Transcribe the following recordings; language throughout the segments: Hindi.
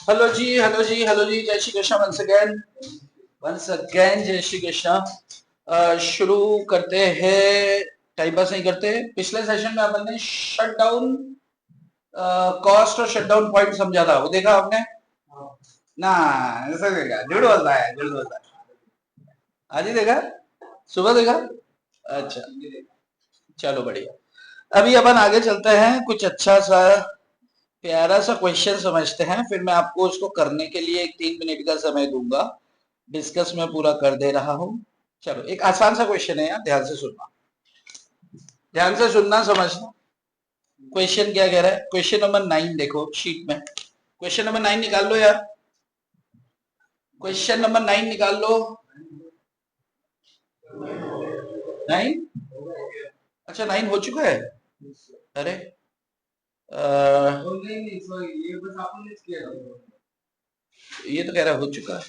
हेलो जी, हेलो जी, हेलो जी, जय श्री कृष्ण। वंस अगेन जय श्री कृष्ण। शुरू करते हैं। टाइम पास नहीं करते। पिछले सेशन में अपन ने शट डाउन कॉस्ट और शट डाउन पॉइंट समझा था, वो देखा आपने ना? ऐसा देखा? झूठ बोलता है, झूठ बोलता है। आज ही देखा? सुबह देखा? अच्छा, चलो बढ़िया। अभी अपन आगे चलते हैं, कुछ अच्छा सा प्यारा सा क्वेश्चन समझते हैं, फिर मैं आपको उसको करने के लिए एक 3 मिनट का समय दूंगा। डिस्कस में पूरा कर दे रहा हूं। चलो, एक आसान सा क्वेश्चन है यार, ध्यान से सुनना, ध्यान से सुनना, समझना। क्वेश्चन क्या कह रहा है? क्वेश्चन नंबर 9 देखो शीट में। क्वेश्चन नंबर 9 निकाल लो यार। क्वेश्चन नंबर 9 निकाल लो। 9? अच्छा, 9 हो चुका है। अरे ये तो कह रहा है हो चुका है।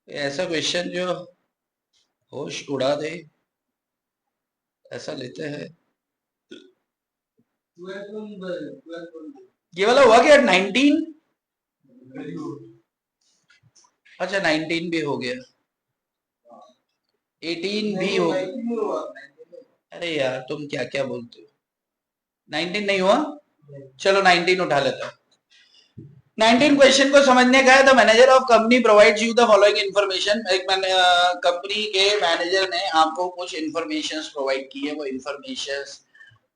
ऐसा क्वेश्चन जो होश उड़ा दे, ऐसा लेते हैं। ये वाला हुआ क्या? 19? अच्छा, 19 भी हो गया, 18 भी हो गया। अरे यार, तुम क्या क्या बोलते हो? 19 नहीं हुआ? चलो 19 उठा लेता हूँ। 19 क्वेश्चन को समझने का है। The manager of company provides you the following information. एक कंपनी के मैनेजर ने आपको कुछ इन्फॉर्मेशन प्रोवाइड की है। वो इन्फॉर्मेशन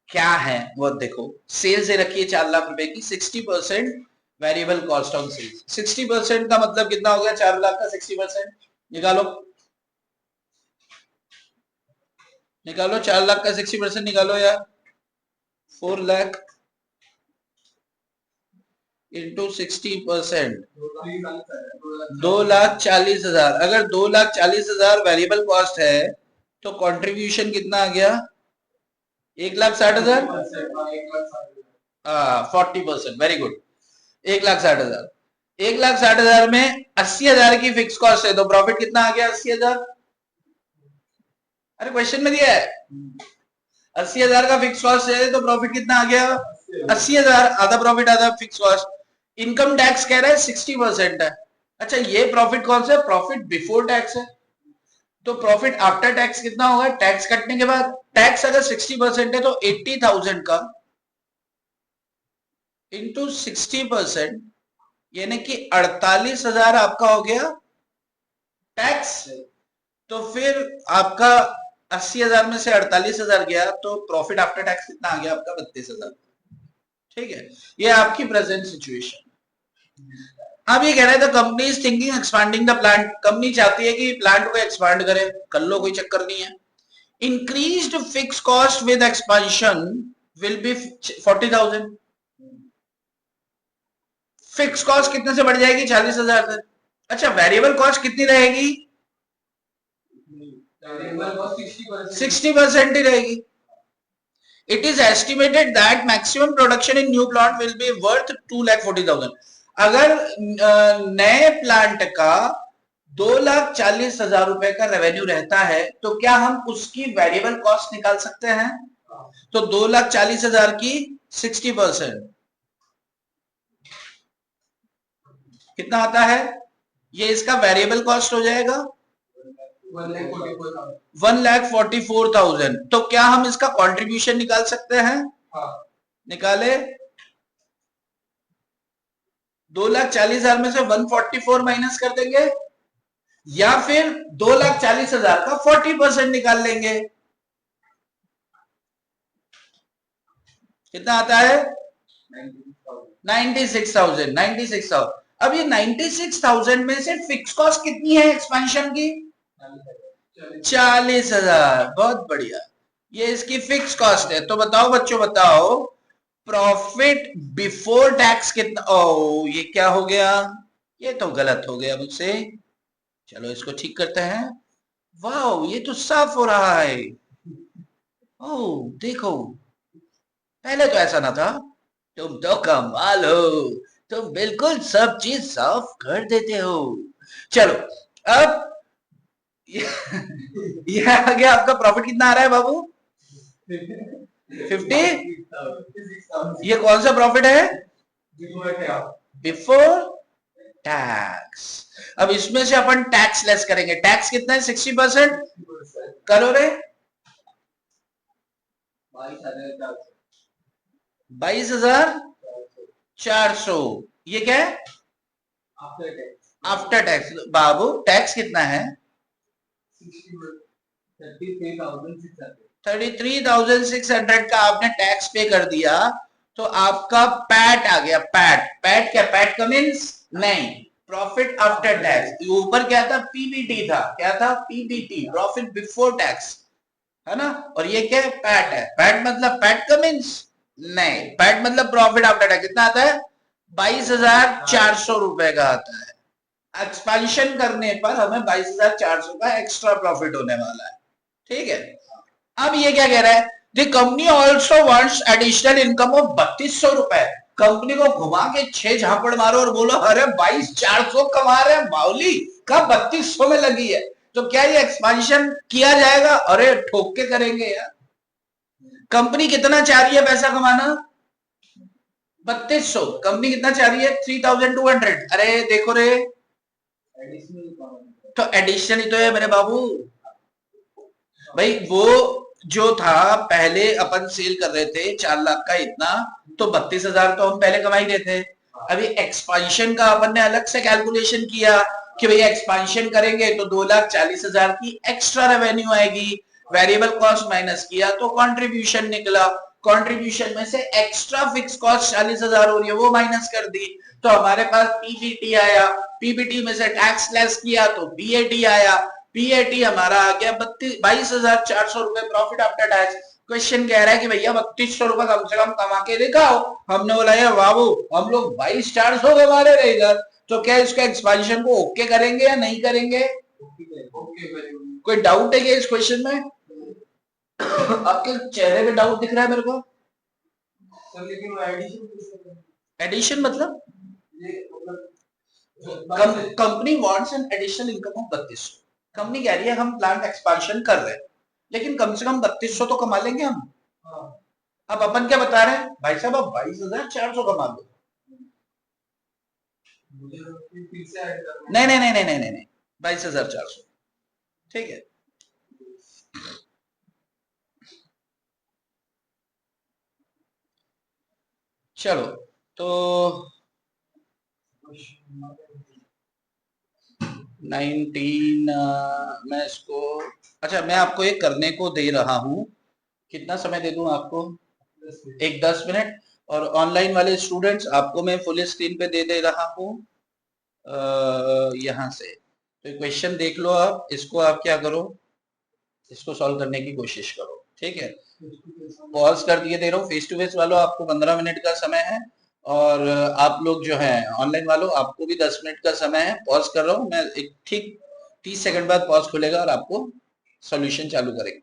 क्या है वो देखो। सेल्स से रखी है 4 लाख रुपए की, 60% वेरिएबल कॉस्ट ऑन सेल्स। 60% का मतलब कितना हो गया? 4 लाख का 60% निकालो, निकालो। 4 लाख का 60% निकालो यार। 4 लाख इंटू 60%, 2,40,000। अगर 2,40,000 वेरिएबल कॉस्ट है तो कंट्रीब्यूशन कितना आ गया? 1,60,000। हाँ, 40%। Very good. 1,60,000। 1,60,000 में 80,000 की फिक्स कॉस्ट है तो प्रॉफिट कितना आ गया? 80,000। अरे क्वेश्चन में दिया है 80,000 का फिक्स कॉस्ट है तो प्रॉफिट कितना आ गया? 80,000। आधा प्रॉफिट आधा फिक्स कॉस्ट। इनकम टैक्स कह रहा है 60% है। अच्छा, ये प्रॉफिट कौन सा है? प्रॉफिट बिफोर टैक्स है। तो प्रॉफिट आफ्टर टैक्स कितना होगा? टैक्स कटने के बाद। टैक्स अगर 60% है तो 80,000 का इंटू 60%, यानी कि 48,000 आपका हो गया टैक्स। तो फिर आपका 80,000 में से 48,000 गया तो प्रॉफिट आफ्टर टैक्स कितना आ गया आपका? 32,000। ठीक है, ये आपकी प्रेजेंट सिचुएशन। अब ये कह रहे थे company is thinking expanding the plant. Company चाहती है कि प्लांट को एक्सपांड करे, कर लो, कोई चक्कर नहीं है। Increased fix cost with expansion will be 40,000। Fix cost कितने से बढ़ जाएगी? 40,000 से। अच्छा, वेरिएबल कॉस्ट कितनी रहेगी? 60% ही रहेगी। It is estimated that maximum production in new plant will be worth 2,40,000। अगर नए प्लांट का 2,40,000 रुपए का रेवेन्यू रहता है तो क्या हम उसकी वेरिएबल कॉस्ट निकाल सकते हैं? तो 2,40,000 की 60% कितना आता है? ये इसका वेरिएबल कॉस्ट हो जाएगा 1,44,000। तो क्या हम इसका कंट्रीब्यूशन निकाल सकते हैं? निकाले। 2,40,000 में से 144 माइनस कर देंगे, या फिर 2,40,000 का 40% निकाल लेंगे। कितना आता है? 96,000। 96,000। अब ये 96,000 में से फिक्स कॉस्ट कितनी है एक्सपेंशन की? 40,000। बहुत बढ़िया, ये इसकी फिक्स कॉस्ट है। तो बताओ बच्चों, बताओ प्रॉफिट बिफोर टैक्स कितना? ओ, ये क्या हो गया? ये तो गलत हो गया मुझसे। चलो इसको ठीक करते हैं। वाह, ये तो साफ हो रहा है। ओ देखो, पहले तो ऐसा ना था। तुम तो कमाल हो, तुम बिल्कुल सब चीज साफ कर देते हो। चलो, अब ये आ गया आपका प्रॉफिट कितना आ रहा है बाबू? 50, ये कौन सा प्रॉफिट है? Before tax. अब इसमें से अपन टैक्स लेस करेंगे। टैक्स कितना है? 60%। करो रे। 22,400। ये क्या है? After tax. बाबू टैक्स कितना है? 33,600 का आपने टैक्स पे कर दिया तो आपका पैट आ गया। पैट, पैट क्या? पैट का मीन्स नहीं, प्रॉफिट आफ्टर टैक्स। ऊपर क्या था? पीबीटी था। क्या था? पीबीटी, प्रॉफिट बिफोर टैक्स, है ना। और ये क्या है? पैट है। पैट मतलब, पैट का मीन्स नहीं, पैट मतलब प्रॉफिट आफ्टर टैक्स। कितना आता है? 22,400 रुपए का आता है। एक्सपेंशन करने पर हमें 22,400 का एक्स्ट्रा प्रॉफिट होने वाला है। ठीक है। अब ये क्या कह रहा है? The company also wants additional income of 3200 रुपए। कंपनी को घुमा के 6 झापड़ मारो और बोलो अरे 22,400 कमा रहे हैं बाउली, कब 3200 में लगी है। तो क्या ये एक्सपेंशन किया जाएगा? अरे ठोक के करेंगे यार। कंपनी कितना चाह रही है पैसा कमाना? 3200। कंपनी कितना चाह रही है? 3200। अरे देखो रे, तो एडिशनल ही तो है मेरे बाबू। भाई वो जो था, पहले अपन सेल कर रहे थे 4 लाख का इतना, तो 32,000 तो हम पहले कमा ही रहे थे। अभी एक्सपांशन का अपन ने अलग से कैलकुलेशन किया कि भैया एक्सपांशन करेंगे तो 2,40,000 की एक्स्ट्रा रेवेन्यू आएगी। वेरिएबल कॉस्ट माइनस किया तो कंट्रीब्यूशन निकला। कंट्रीब्यूशन में से एक्स्ट्रा फिक्स कॉस्ट 40,000 हो रही है, वो माइनस कर दी तो हमारे पास पीबीटी आया। पीबीटी में से टैक्स लेस किया तो पीएटी आया। पीएटी हमारा आ गया 22,400 रुपए प्रॉफिट आफ्टर टैक्स। क्वेश्चन कह रहा है कि भैया 3200 रुपए कम से कम कमा के दिखाओ। हमने बोला यार बाबू हम लोग 22,400 कमा रहे थे इधर, तो क्या इसका एक्सपेंशन को ओके करेंगे या नहीं करेंगे? कोई डाउट है क्या इस क्वेश्चन में? आपके चेहरे पे डाउट दिख रहा है मेरे को। एडिशन मतलब company wants an additional income of 3200। Company कह रही है हम प्लांट एक्सपांशन कर रहे हैं लेकिन कम से कम 3200 तो कमा लेंगे हम। अब अपन क्या बता रहे हैं? भाई साहब अब 22,400 कमा लो। नहीं नहीं नहीं नहीं नहीं नहीं, 22,400। ठीक है। चलो तो 19 मैं इसको, अच्छा मैं आपको एक करने को दे रहा हूं। कितना समय दे दूं आपको? एक 10 मिनट। और ऑनलाइन वाले स्टूडेंट्स आपको मैं फुल स्क्रीन पे दे रहा हूं यहाँ से। तो क्वेश्चन देख लो आप, इसको आप क्या करो, इसको सॉल्व करने की कोशिश करो। ठीक है, पॉज कर दिए दे रहा हूँ। फेस टू फेस वालों आपको 15 मिनट का समय है और आप लोग जो है ऑनलाइन वालों आपको भी 10 मिनट का समय है। पॉज कर रहा हूँ मैं, एक ठीक 30 सेकंड बाद पॉज खुलेगा और आपको सॉल्यूशन चालू करेंगे।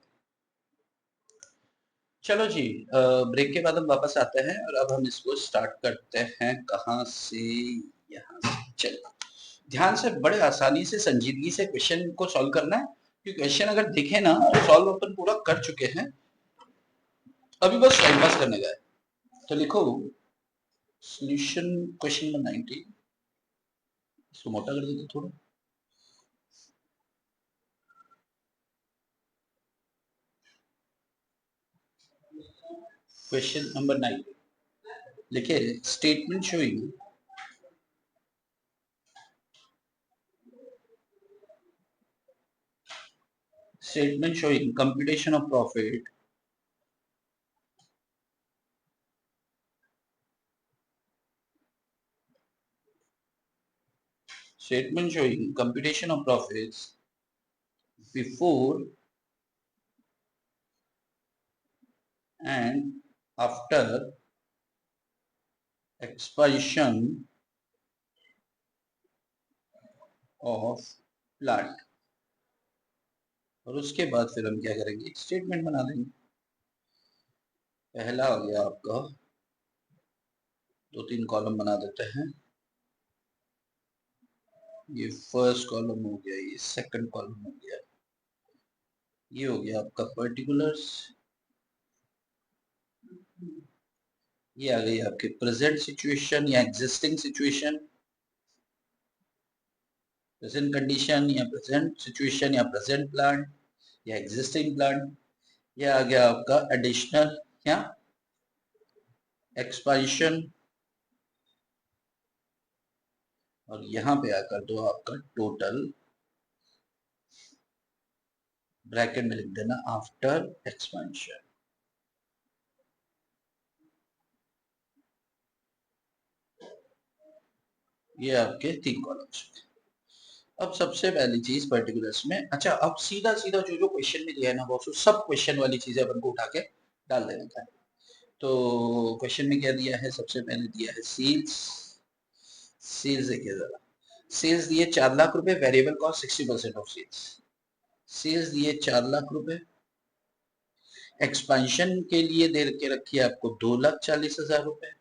चलो जी, ब्रेक के बाद हम वापस आते हैं और अब हम इसको स्टार्ट करते हैं। कहाँ से? यहाँ से। चलो ध्यान से, बड़े आसानी से संजीदगी से क्वेश्चन को सॉल्व करना है, क्योंकि क्वेश्चन अगर दिखे ना तो सॉल्व अपन पूरा कर चुके हैं, अभी बस टाइम पास करने का है। तो लिखो सॉल्यूशन क्वेश्चन नंबर 19। इसको मोटा कर देते थोड़ा। क्वेश्चन नंबर 9 लिखिए, statement showing computation of profit statement showing computation of profits before and after expansion of plant। और उसके बाद फिर हम क्या करेंगे? स्टेटमेंट बना देंगे। पहला हो गया आपका, 2-3 कॉलम बना देते हैं। ये फर्स्ट कॉलम हो गया, ये सेकंड कॉलम हो गया, ये हो गया आपका पर्टिकुलर्स, ये आ गई आपकी प्रेजेंट सिचुएशन या एग्जिस्टिंग सिचुएशन, प्रेजेंट कंडीशन या प्रेजेंट सिचुएशन या प्रेजेंट प्लान या एग्जिस्टिंग प्लान। ये आ गया आपका एडिशनल या एक्सपांशन, और यहां पे आकर दो आपका टोटल, ब्रैकेट में लिख देना आफ्टर एक्सपांशन। ये आपके 3 कॉलम्स। अब सबसे पहली चीज पर्टिकुलर्स में, अच्छा अब सीधा सीधा जो जो क्वेश्चन में दिया है ना बॉस, सब क्वेश्चन वाली चीजें अपन को उठा के डाल देना था। तो क्वेश्चन में क्या दिया है, सबसे पहले दिया है सेल्स। सेल्स देखिए जरा, सेल्स दिए 4 लाख रुपए, variable cost 60% of sales. Sales दिए 4 लाख रुपए, एक्सपेंशन के लिए दे के रखी है आपको 2,40,000 रुपए,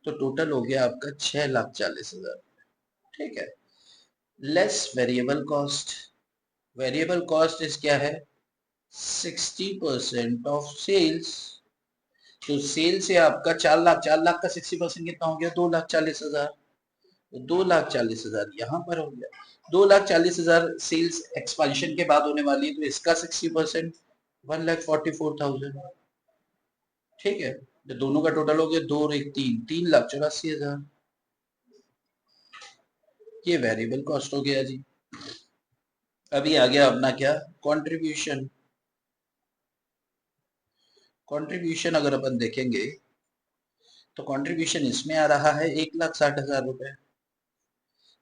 तो टोटल हो गया आपका 6,40,000। ठीक है, less variable cost. Variable cost इस क्या है, 60% ऑफ सेल्स। तो सेल से आपका 4 लाख, 4 लाख का 60% कितना हो गया, 2,40,000। तो 2,40,000 यहाँ पर हो गया। 2,40,000 सेल्स एक्सपेंशन के बाद होने वाली है, तो इसका 60% 1,44,000। ठीक है, तो दोनों का टोटल हो गया 2 और 1 3, 3,84,000। ये वेरिएबल कॉस्ट हो गया जी। अभी आ गया अपना क्या, कंट्रीब्यूशन। कंट्रीब्यूशन अगर अपन देखेंगे तो कंट्रीब्यूशन इसमें आ रहा है 1,60,000 रुपए,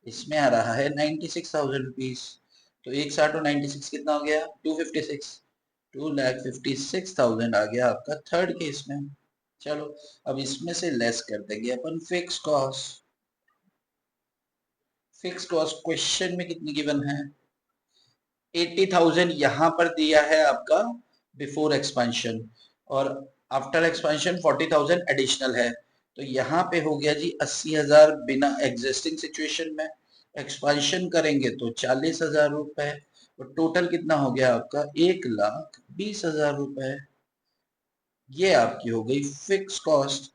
इसमें आ रहा है 96,000 रुपीज। तो 1,60 और 96 कितना हो गया, 256। 2,56,000 आ गया आपका थर्ड केस में। चलो अब इसमें से लेस कर देंगे अपन fix cost. Fix cost question में कितनी गिवन है, 80,000 यहाँ पर दिया है आपका बिफोर एक्सपेंशन, और आफ्टर एक्सपेंशन 40,000 एडिशनल है। तो यहाँ पे हो गया जी 80,000 बिना एग्जिस्टिंग सिचुएशन में, एक्सपेंशन करेंगे तो 40,000 रुपए, और टोटल कितना हो गया आपका 1,20,000 रुपए। ये आपकी हो गई फिक्स कॉस्ट।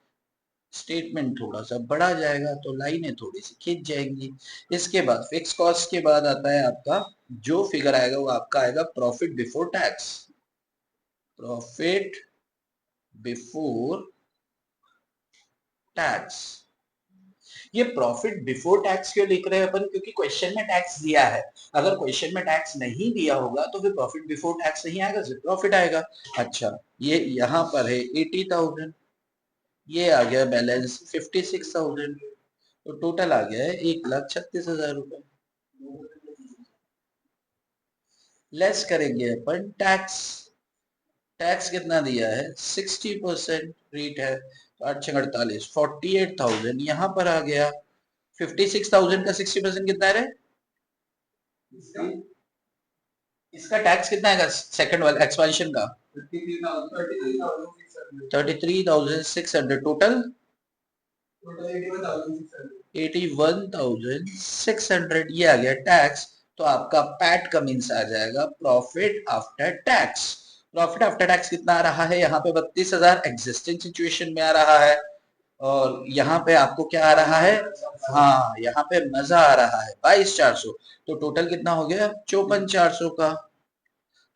स्टेटमेंट थोड़ा सा बड़ा जाएगा तो लाइनें थोड़ी सी खींच जाएंगी। इसके बाद फिक्स कॉस्ट के बाद आता है आपका, जो फिगर आएगा वो आपका आएगा profit before tax. Profit before tax. ये प्रॉफिट बिफोर टैक्स क्यों लिख रहे हैं अपन, क्योंकि क्वेश्चन में टैक्स दिया है। अगर क्वेश्चन में टैक्स नहीं दिया होगा तो फिर प्रॉफिट बिफोर टैक्स नहीं आएगा, सिर्फ प्रॉफिट आएगा। अच्छा, ये यहाँ पर है 80,000, ये आ गया बैलेंस 56,000, तो टोटल आ गया है 1,36,000 रुपए। लेस करेंगे अपन टैक्स। टैक्स कितना दिया है, 60% रेट है, तो 8×48 48,000 यहाँ पर आ गया। 56,000 का 60% कितना है रे, इसका टैक्स कितना है सेकंड वाला एक्सपेंशन का, 33,600, टोटल 81,600, ये आ गया टैक्स। तो आपका पैट का मीन्स आ जाएगा profit after tax. Profit after tax कितना आ रहा है, यहाँ पे 32,000 एग्जिस्टिंग सिचुएशन में आ रहा है, और यहाँ पे आपको क्या आ रहा है, हाँ यहाँ पे मजा आ रहा है 22,400। तो टोटल कितना हो गया 54,400 का।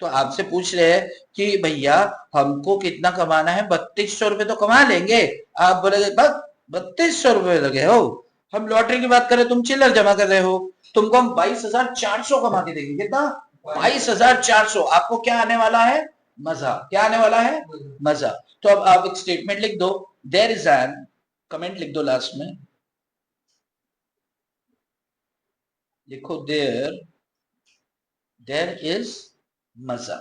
तो आपसे पूछ रहे हैं कि भैया हमको कितना कमाना है, 3,200 रुपए तो कमा लेंगे। आप बोले बस 3,200 रुपए लगे हो, हम लॉटरी की बात करें, तुम चिल्लर जमा कर रहे हो, तुमको हम 22,400 कमा के देंगे। कितना, 22,400। आपको क्या आने वाला है, मजा। क्या आने वाला है, मजा। तो अब आप एक स्टेटमेंट लिख दो, देयर इज एन, कमेंट लिख दो लास्ट में, लिखो देयर इज मजा,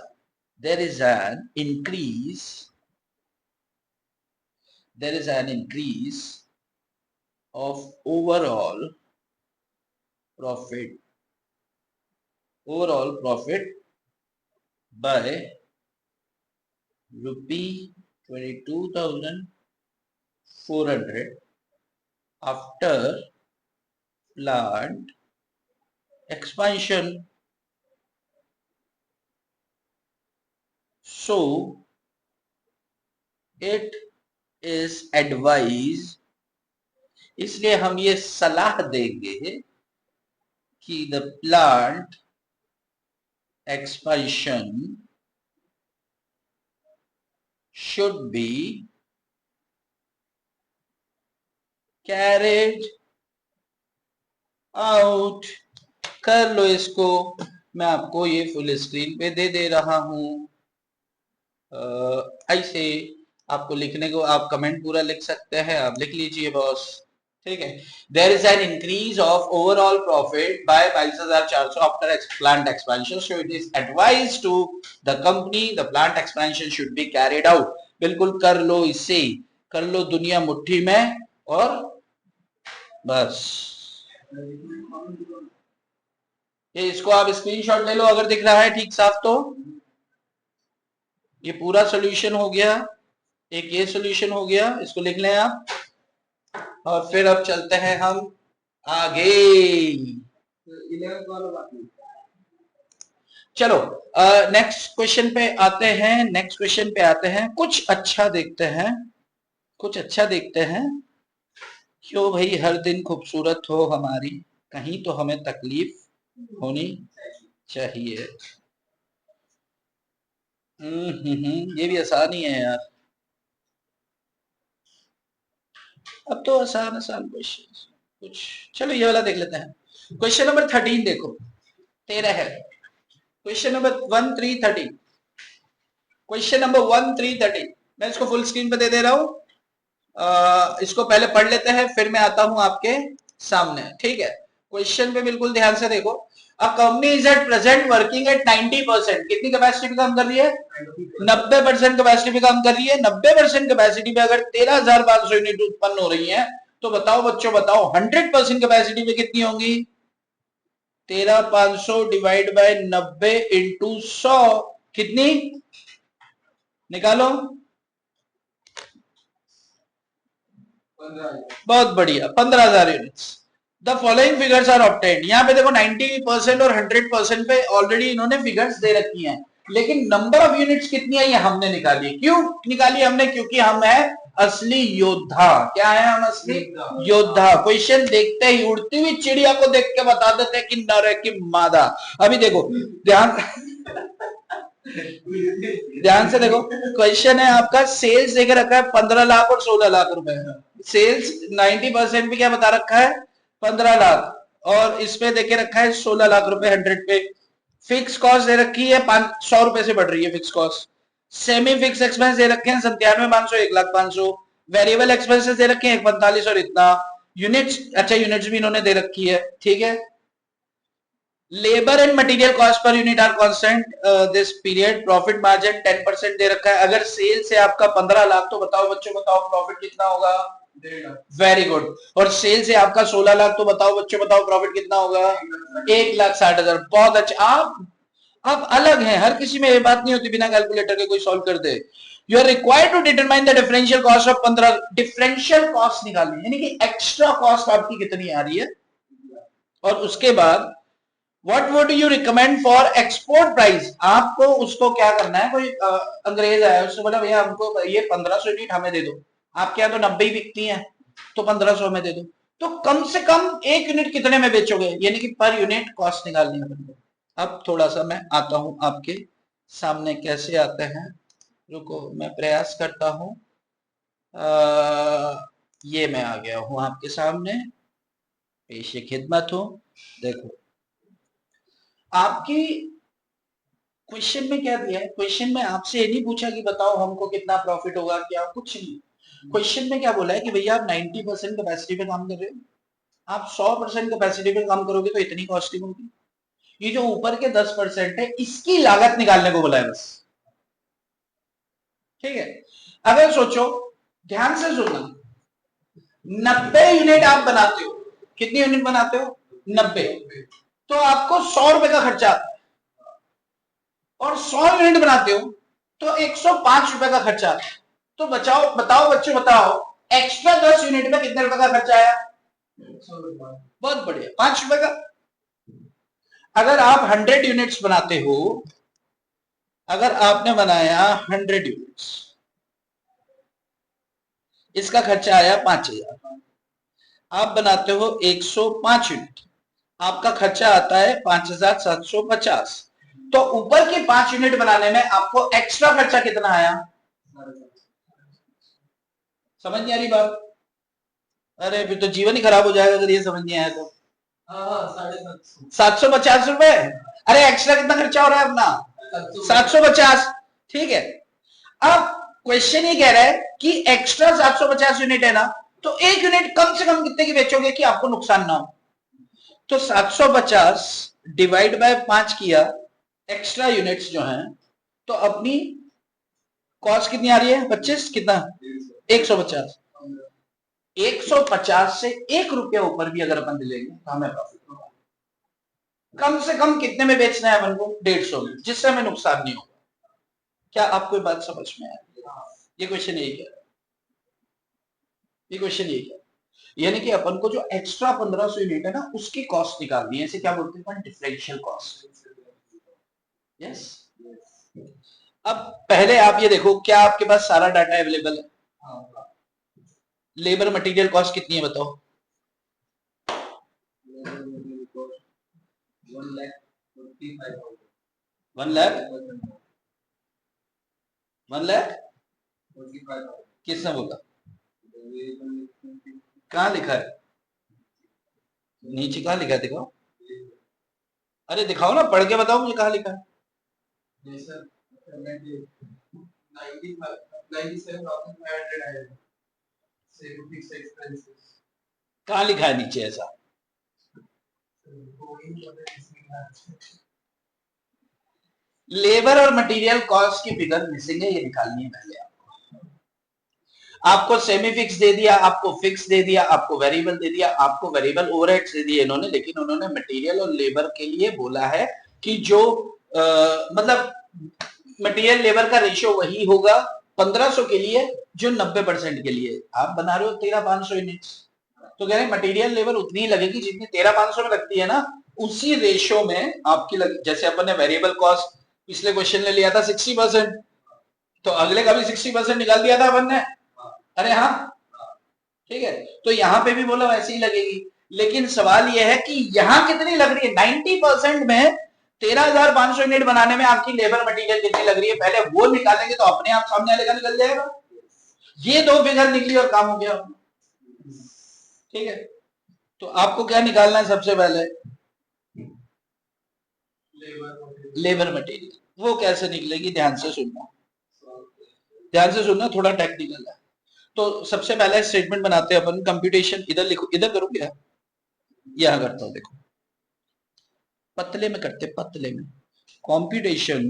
there is an increase, there is an increase of profit overall profit by rupee 22,400 after plant expansion. So it is advise, इसलिए हम ये सलाह देंगे कि the plant expansion should be carried out। कर लो इसको, मैं आपको ये फुल स्क्रीन पे दे रहा हूं। ऐसे आपको लिखने को, आप कमेंट पूरा लिख सकते हैं, आप लिख लीजिए बॉस, ठीक है। There is an increase of overall profit by 22,400 after plant expansion, so it is advise to the company the plant expansion should be carried out. बिल्कुल कर लो, इससे कर लो दुनिया मुट्ठी में, और बस ये इसको आप स्क्रीनशॉट ले लो अगर दिख रहा है ठीक साफ तो। ये पूरा सोल्यूशन हो गया, एक ये सोल्यूशन हो गया, इसको लिख लें आप, और फिर अब चलते हैं हम आगे। चलो नेक्स्ट क्वेश्चन पे आते हैं, नेक्स्ट क्वेश्चन पे आते हैं, कुछ अच्छा देखते हैं, कुछ अच्छा देखते हैं। क्यों भाई हर दिन खूबसूरत हो हमारी, कहीं तो हमें तकलीफ होनी चाहिए। ये भी आसान ही है यार, अब तो आसान आसान क्वेश्चन कुछ। चलो ये वाला देख लेते हैं, क्वेश्चन नंबर 13 देखो, 13 है क्वेश्चन नंबर 1313, क्वेश्चन नंबर 1313। मैं इसको फुल स्क्रीन पे दे रहा हूं, इसको पहले पढ़ लेते हैं फिर मैं आता हूं आपके सामने, ठीक है। क्वेश्चन पे बिल्कुल ध्यान से देखो। A company is at present working at 90%, कितनी कैपेसिटी पे काम कर रही है? 90% कैपेसिटी पे काम कर रही है। 90% कैपेसिटी पे अगर 13,500 यूनिट उत्पन्न हो रही है, तो बताओ बच्चों बताओ 100% कैपेसिटी पे कितनी होंगी? 13,500 डिवाइड बाय 90 इंटू 100, कितनी निकालो? बहुत बढ़िया, 15,000 units. The following figures are obtained. यहाँ पे देखो 90% और 100% पे ऑलरेडी इन्होंने फिगर्स दे रखी हैं, लेकिन नंबर ऑफ यूनिट्स कितनी है ये हमने निकाली। क्यों निकाली हमने? क्योंकि हम है असली योद्धा। क्या है हम? असली योद्धा। क्वेश्चन देखते ही उड़ती हुई चिड़िया को देख के बता देते हैं कि नर है कि मादा। अभी देखो ध्यान ध्यान से देखो, क्वेश्चन है आपका, सेल्स देके रखा है 15 लाख और 16 लाख रुपए। सेल्स 90% पे क्या बता रखा है? 15 लाख, और इसमें देके रखा है 16 लाख रुपए 100 पे। फिक्स कॉस्ट दे रखी है 100 रुपए से बढ़ रही है fix cost. Semi fix expense दे रखे हैं 97,500, 1,500,000। वेरिएबल एक्सपेंसेस दे रखे हैं 145 और इतना। यूनिट्स, अच्छा यूनिट्स भी इन्होंने दे रखी है, ठीक है। Labour and material cost per unit are constant this period. Profit margin 10% दे रखा है। अगर सेल से आपका 15 लाख, तो बताओ बच्चों बताओ प्रॉफिट कितना होगा? Very good. और सेल से आपका 16 लाख, तो बताओ बच्चों बताओ प्रॉफिट कितना होगा? 1,60,000। बहुत अच्छा। आप अलग हैं, हर किसी में ये बात नहीं होती बिना कैलकुलेटर के कोई सॉल्व कर दे। You are required to determine the differential cost of 15। Differential cost निकालनी, यानी कि एक्स्ट्रा कॉस्ट आपकी कितनी आ रही है। और उसके बाद what would you recommend for export price. आपको उसको क्या करना है, कोई अंग्रेज आया उससे बोला भैया हमको ये 1500 यूनिट हमें दे दो, आपके यहाँ तो 90 ही बिकती हैं, तो 1500 हमें दे दो। तो कम से कम एक यूनिट कितने में बेचोगे, यानी कि पर यूनिट कॉस्ट निकालनी है। अब थोड़ा सा मैं आता हूं आपके सामने, कैसे आते हैं, रुको मैं प्रयास करता हूं। ये मैं आ गया हूं आपके सामने, पेश खिदमत हूं। देखो आपकी क्वेश्चन में क्या दिया है, क्वेश्चन में आपसे ये नहीं पूछा कि बताओ हमको कितना प्रॉफिट होगा, क्या कुछ नहीं। क्वेश्चन में क्या बोला है कि भैया आप 90% कैपेसिटी पे काम कर रहे हो, आप 100% कैपेसिटी पे काम करोगे तो इतनी कॉस्टिंग होगी। ये जो ऊपर के 10% है इसकी लागत निकालने को बोला है बस, ठीक है। अगर सोचो, ध्यान से सुनना, 90 यूनिट आप बनाते हो, कितनी यूनिट बनाते हो? 90। तो आपको 100 रुपए का खर्चा आता है, और 100 यूनिट बनाते हो तो 105 रुपए का खर्चा आता है। तो बचाओ बताओ बच्चों बताओ, एक्स्ट्रा 10 यूनिट में कितने रुपए का खर्चा आया? बहुत बढ़िया, 5 रुपए का। अगर आप 100 यूनिट्स बनाते हो, अगर आपने बनाया 100 यूनिट्स, इसका खर्चा आया 5,000। आप बनाते हो 105 यूनिट, आपका खर्चा आता है 5,750। तो ऊपर की 5 यूनिट बनाने में आपको एक्स्ट्रा खर्चा कितना आया? समझ नहीं आ रही बात? अरे फिर तो जीवन ही खराब हो जाएगा अगर ये समझ नहीं आया तो। 750 रुपए। अरे एक्स्ट्रा कितना खर्चा हो रहा है अपना? 750। ठीक है, अब क्वेश्चन ये कह रहा है कि एक्स्ट्रा 750 यूनिट है ना, तो एक यूनिट कम से कम कितने की बेचोगे कि आपको नुकसान ना हो? तो 750 डिवाइड बाय 5 किया, एक्स्ट्रा यूनिट्स जो हैं, तो अपनी कॉस्ट कितनी आ रही है? 25 कितना? 150। 150 से 1 रुपया ऊपर भी अगर अपन लेंगे तो हमें प्रॉफिट होगा। कम से कम कितने में बेचना है अपन को? 150 में, जिससे हमें नुकसान नहीं होगा। क्या आपको ये बात समझ में आया? ये क्वेश्चन यही कह रहा है, ये क्वेश्चन यही कह रहा है। यानी कि अपन को जो एक्स्ट्रा 1500 यूनिट है ना, उसकी कॉस्ट निकालनी है। इसे क्या बोलते हैं? Differential cost. यस। अब पहले आप ये देखो, क्या आपके पास सारा डाटा अवेलेबल है? लेबर मटेरियल कॉस्ट कितनी है बताओ? 1,00,000 किसने बोला? कहाँ लिखा है? नीचे कहाँ लिखा है? दिखाओ। अरे दिखाओ ना, पढ़ के बताओ मुझे कहाँ लिखा है। कहाँ लिखा है नीचे ऐसा? लेबर और मटेरियल कॉस्ट की फिगर मिसिंग है, ये निकालनी है पहले। आपको सेमी फिक्स दे दिया, आपको फिक्स दे दिया, आपको वेरिएबल दे दिया, आपको वेरिएबल ओवरहेड्स दे दिए इन्होंने, लेकिन उन्होंने मटेरियल और लेबर के लिए बोला है कि जो मतलब मटेरियल लेबर का रेशियो वही होगा 1500 के लिए जो 90% के लिए। आप बना रहे हो 13,500 यूनिट्स, तो कह रहे हैं मटेरियल लेबर उतनी ही लगेगी जितनी 13,500 में लगती है ना, उसी रेशियो में आपकी जैसे अपन ने वेरिएबल कॉस्ट पिछले क्वेश्चन में लिया था 60%, तो अगले का भी 60% निकाल दिया था अपन ने। अरे हाँ, ठीक है, तो यहां पे भी बोला वैसे ही लगेगी। लेकिन सवाल यह है कि यहां कितनी लग रही है? 90% में 13,500 यूनिट बनाने में आपकी लेबर मटेरियल कितनी लग रही है, पहले वो निकालेंगे तो अपने आप सामने वाले का निकल जाएगा। ये दो फिगर निकली और काम हो गया। ठीक है, तो आपको क्या निकालना है सबसे पहले? Labour material. वो कैसे निकलेगी? ध्यान से सुनना, ध्यान से सुनना, थोड़ा टेक्निकल है। तो सबसे पहले स्टेटमेंट बनाते हैं अपन। कंप्यूटेशन इधर लिखो, इधर करूँ क्या? यहां करता हूं, देखो पतले में करते, पतले में। Computation,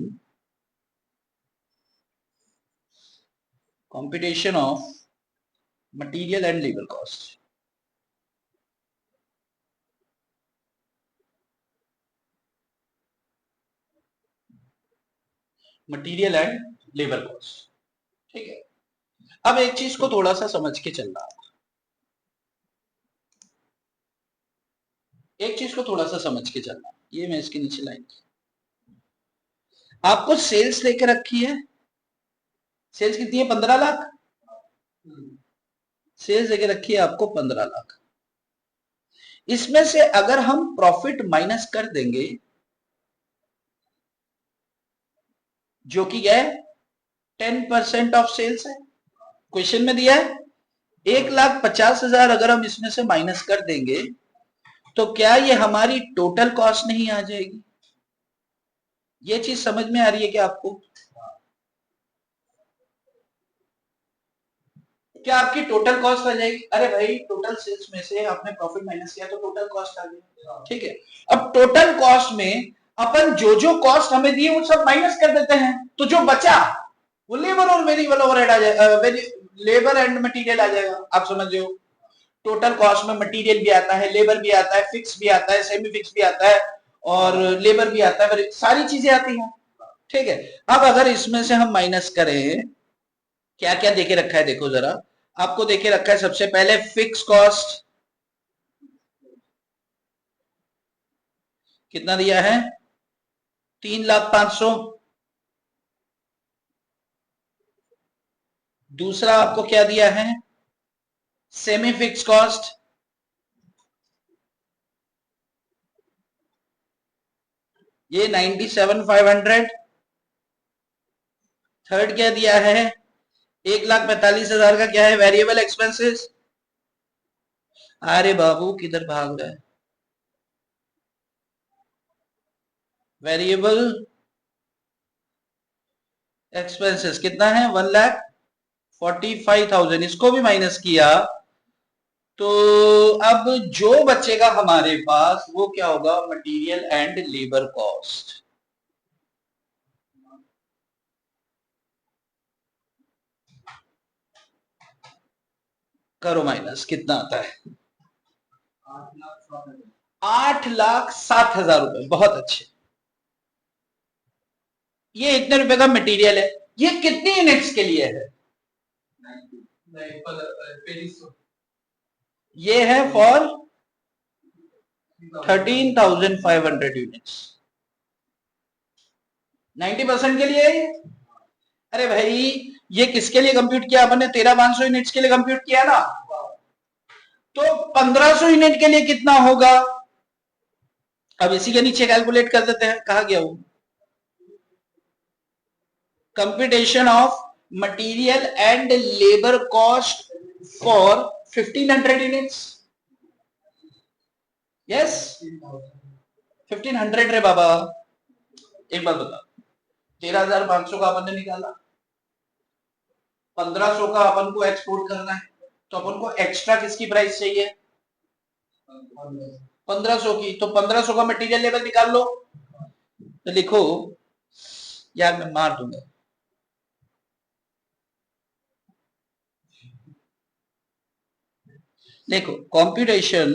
computation of material and labour cost. Material and labour cost, ठीक है। अब एक चीज को थोड़ा सा समझ के चलना, एक चीज को थोड़ा सा समझ के चलना। ये मैं इसके नीचे लाइन, आपको सेल्स लेके रखी है। सेल्स कितनी है? 15 लाख। सेल्स लेके रखी है आपको 15 लाख। इसमें से अगर हम प्रॉफिट माइनस कर देंगे, जो कि क्या है? 10% ऑफ सेल्स है। क्वेश्चन में दिया है 1,50,000 अगर हम इसमें से माइनस कर देंगे तो क्या ये हमारी टोटल कॉस्ट नहीं आ जाएगी? ये चीज समझ में आ रही है क्या आपको? क्या आपकी टोटल कॉस्ट आ जाएगी? अरे भाई, टोटल सेल्स में से आपने प्रॉफिट माइनस किया तो टोटल कॉस्ट आ गई, ठीक है। अब टोटल कॉस्ट में अपन जो जो कॉस्ट हमें दी वो सब माइनस कर देते हैं, तो जो बचा वो लेबर और वेरिएबल ओवरहेड आ जाएगा, लेबर एंड मटेरियल आ जाएगा। आप समझ रहे हो? टोटल कॉस्ट में मटेरियल भी आता है, लेबर भी आता है, फिक्स भी आता है, सेमी फिक्स भी आता है, और लेबर भी आता है, सारी चीजें आती हैं, ठीक है। अब अगर इसमें से हम माइनस करें, क्या क्या देके रखा है देखो जरा। आपको देके रखा है सबसे पहले फिक्स कॉस्ट, कितना दिया है? 3,05,000। दूसरा आपको क्या दिया है? सेमी फिक्स कॉस्ट ये 97,500। थर्ड क्या दिया है 1,45,000 का क्या है वेरिएबल एक्सपेंसेस। अरे बाबू किधर भाग रहा है वेरिएबल एक्सपेंसेस कितना है 1,45,000 इसको भी माइनस किया तो अब जो बचेगा हमारे पास वो क्या होगा मटेरियल एंड लेबर कॉस्ट। करो माइनस कितना आता है 8,07,000 रुपए। बहुत अच्छे। ये इतने रुपए का मटेरियल है ये कितनी यूनिट्स के लिए है ये है फॉर 13,500 यूनिट्स 90% के लिए है। अरे भाई ये किसके लिए कंप्यूट किया अपन ने 13,500 यूनिट्स के लिए कंप्यूट किया ना तो 1,500 यूनिट के लिए कितना होगा अब इसी के नीचे कैलकुलेट कर देते हैं कहा गया वो computation of material and labour cost for 1,500 units yes 1,500 रे बाबा। एक बात बता 13,500 का अपन ने निकाला 1,500 का अपन को एक्सपोर्ट करना है तो अपन को एक्स्ट्रा किसकी प्राइस चाहिए 1,500 की तो 1,500 का मटेरियल लेवल निकाल लो तो लिखो यार मैं मार दूंगा देखो computation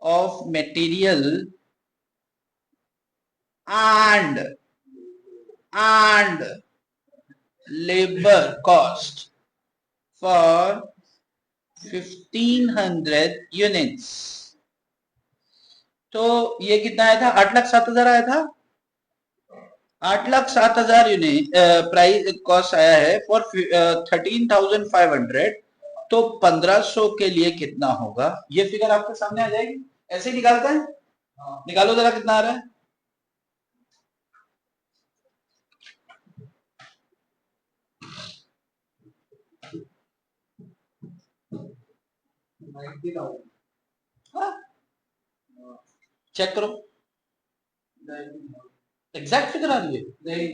of material and labor cost for 1,500 units तो ये कितना आया था 8,07,000 आया था 8,07,000 यूनिट प्राइस कॉस्ट आया है फॉर 13,500 तो 1,500 के लिए कितना होगा ये फिगर आपके सामने आ जाएगी ऐसे ही निकालता है निकालो जरा कितना आ रहा है 90,000 चेक करो एग्जैक्ट फिगर आ रही है नहीं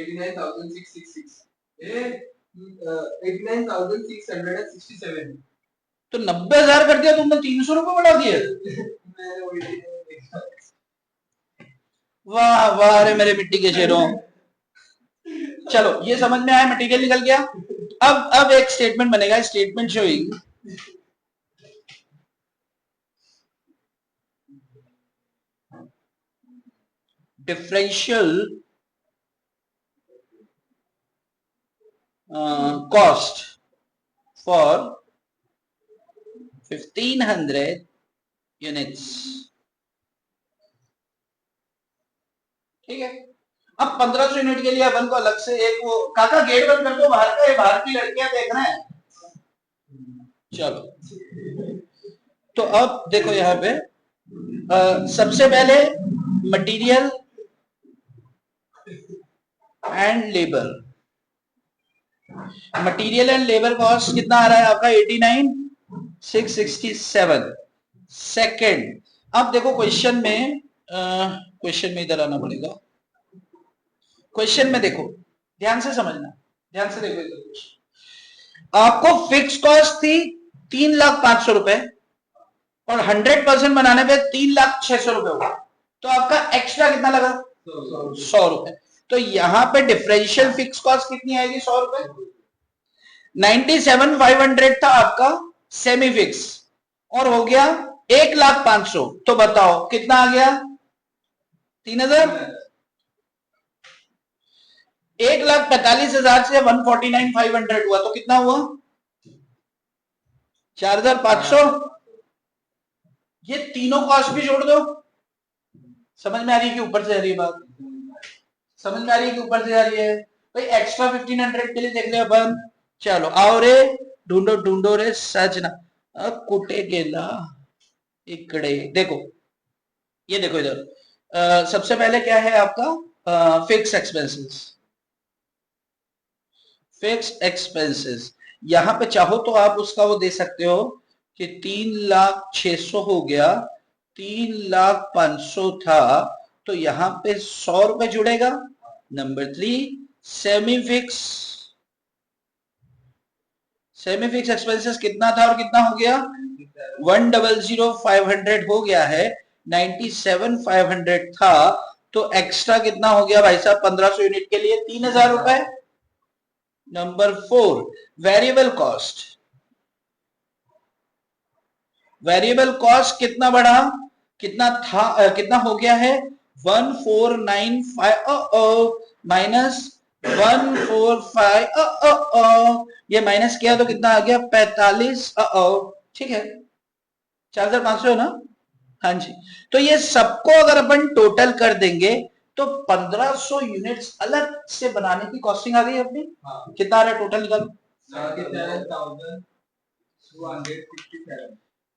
89,666 89,667 तो 90,000 कर दिया तुमने 300 रुपए बढ़ा दिए वाह वाह रे मेरे मिट्टी के शेरों चलो ये समझ में आया मटेरियल निकल गया अब एक स्टेटमेंट बनेगा statement showing differential cost for 1,500 units ठीक है अब 1,500 यूनिट के लिए अपन को अलग से एक वो काका गेट बंद कर दो बाहर का ये बाहर की लड़कियां देख रहे हैं चलो तो अब देखो यहाँ पे सबसे पहले material and labour material and labour cost कितना आ रहा है आपका 89,667 सेकंड अब देखो क्वेश्चन में इधर आना पड़ेगा क्वेश्चन में देखो ध्यान से समझना ध्यान से देखो इधर आपको फिक्स कॉस्ट थी 3,05,000 रुपए और 100% बनाने पे 3,06,000 रुपए होगा तो आपका एक्स्ट्रा कितना लगा 100 रुपए तो यहां पे डिफरेंशियल फिक्स कॉस्ट कितनी आएगी 100 रुपए 97,500 था आपका सेमी फिक्स और हो गया 1,05,000 तो बताओ कितना आ गया 3,000 1,45,000 से 149,500 हुआ तो कितना हुआ 4,500 ये तीनों कॉस्ट भी जोड़ दो समझ में आ रही है कि ऊपर से आ रही है बात समझ में आ रही है कि ऊपर से आ रही है भाई एक्स्ट्रा 1,500 के लिए देख रहे अपन चलो आओ रे, ढूंढो ढूंढो रे सजना, कुटे गेला इकड़े। देखो, ये देखो इधर, सबसे पहले क्या है आपका फिक्स एक्सपेंसेस। फिक्स एक्सपेंसेस यहां पे चाहो तो आप उसका वो दे सकते हो कि 3,06,000 हो गया, 3,05,000 था, तो यहां पे 100 रुपए जुड़ेगा। Number 3, semi fix. Semi fix expenses कितना था और कितना हो गया? 1,00,500 हो गया है, 97,500 था, तो एक्स्ट्रा कितना हो गया भाई साहब 1500 यूनिट के लिए? 3,000 रुपए। Number 4, variable cost. Variable cost कितना बढ़ा, कितना था, कितना हो गया है? 1495 माइनस 145, ये माइनस किया तो कितना आ गया? 45। ठीक है, 4,500 है ना? हाँ जी। तो ये सबको अगर अपन टोटल कर देंगे तो 1,500 यूनिट्स अलग से बनाने की कॉस्टिंग आ गई अपनी। हाँ। कितना आ रहा है टोटल? निकालो।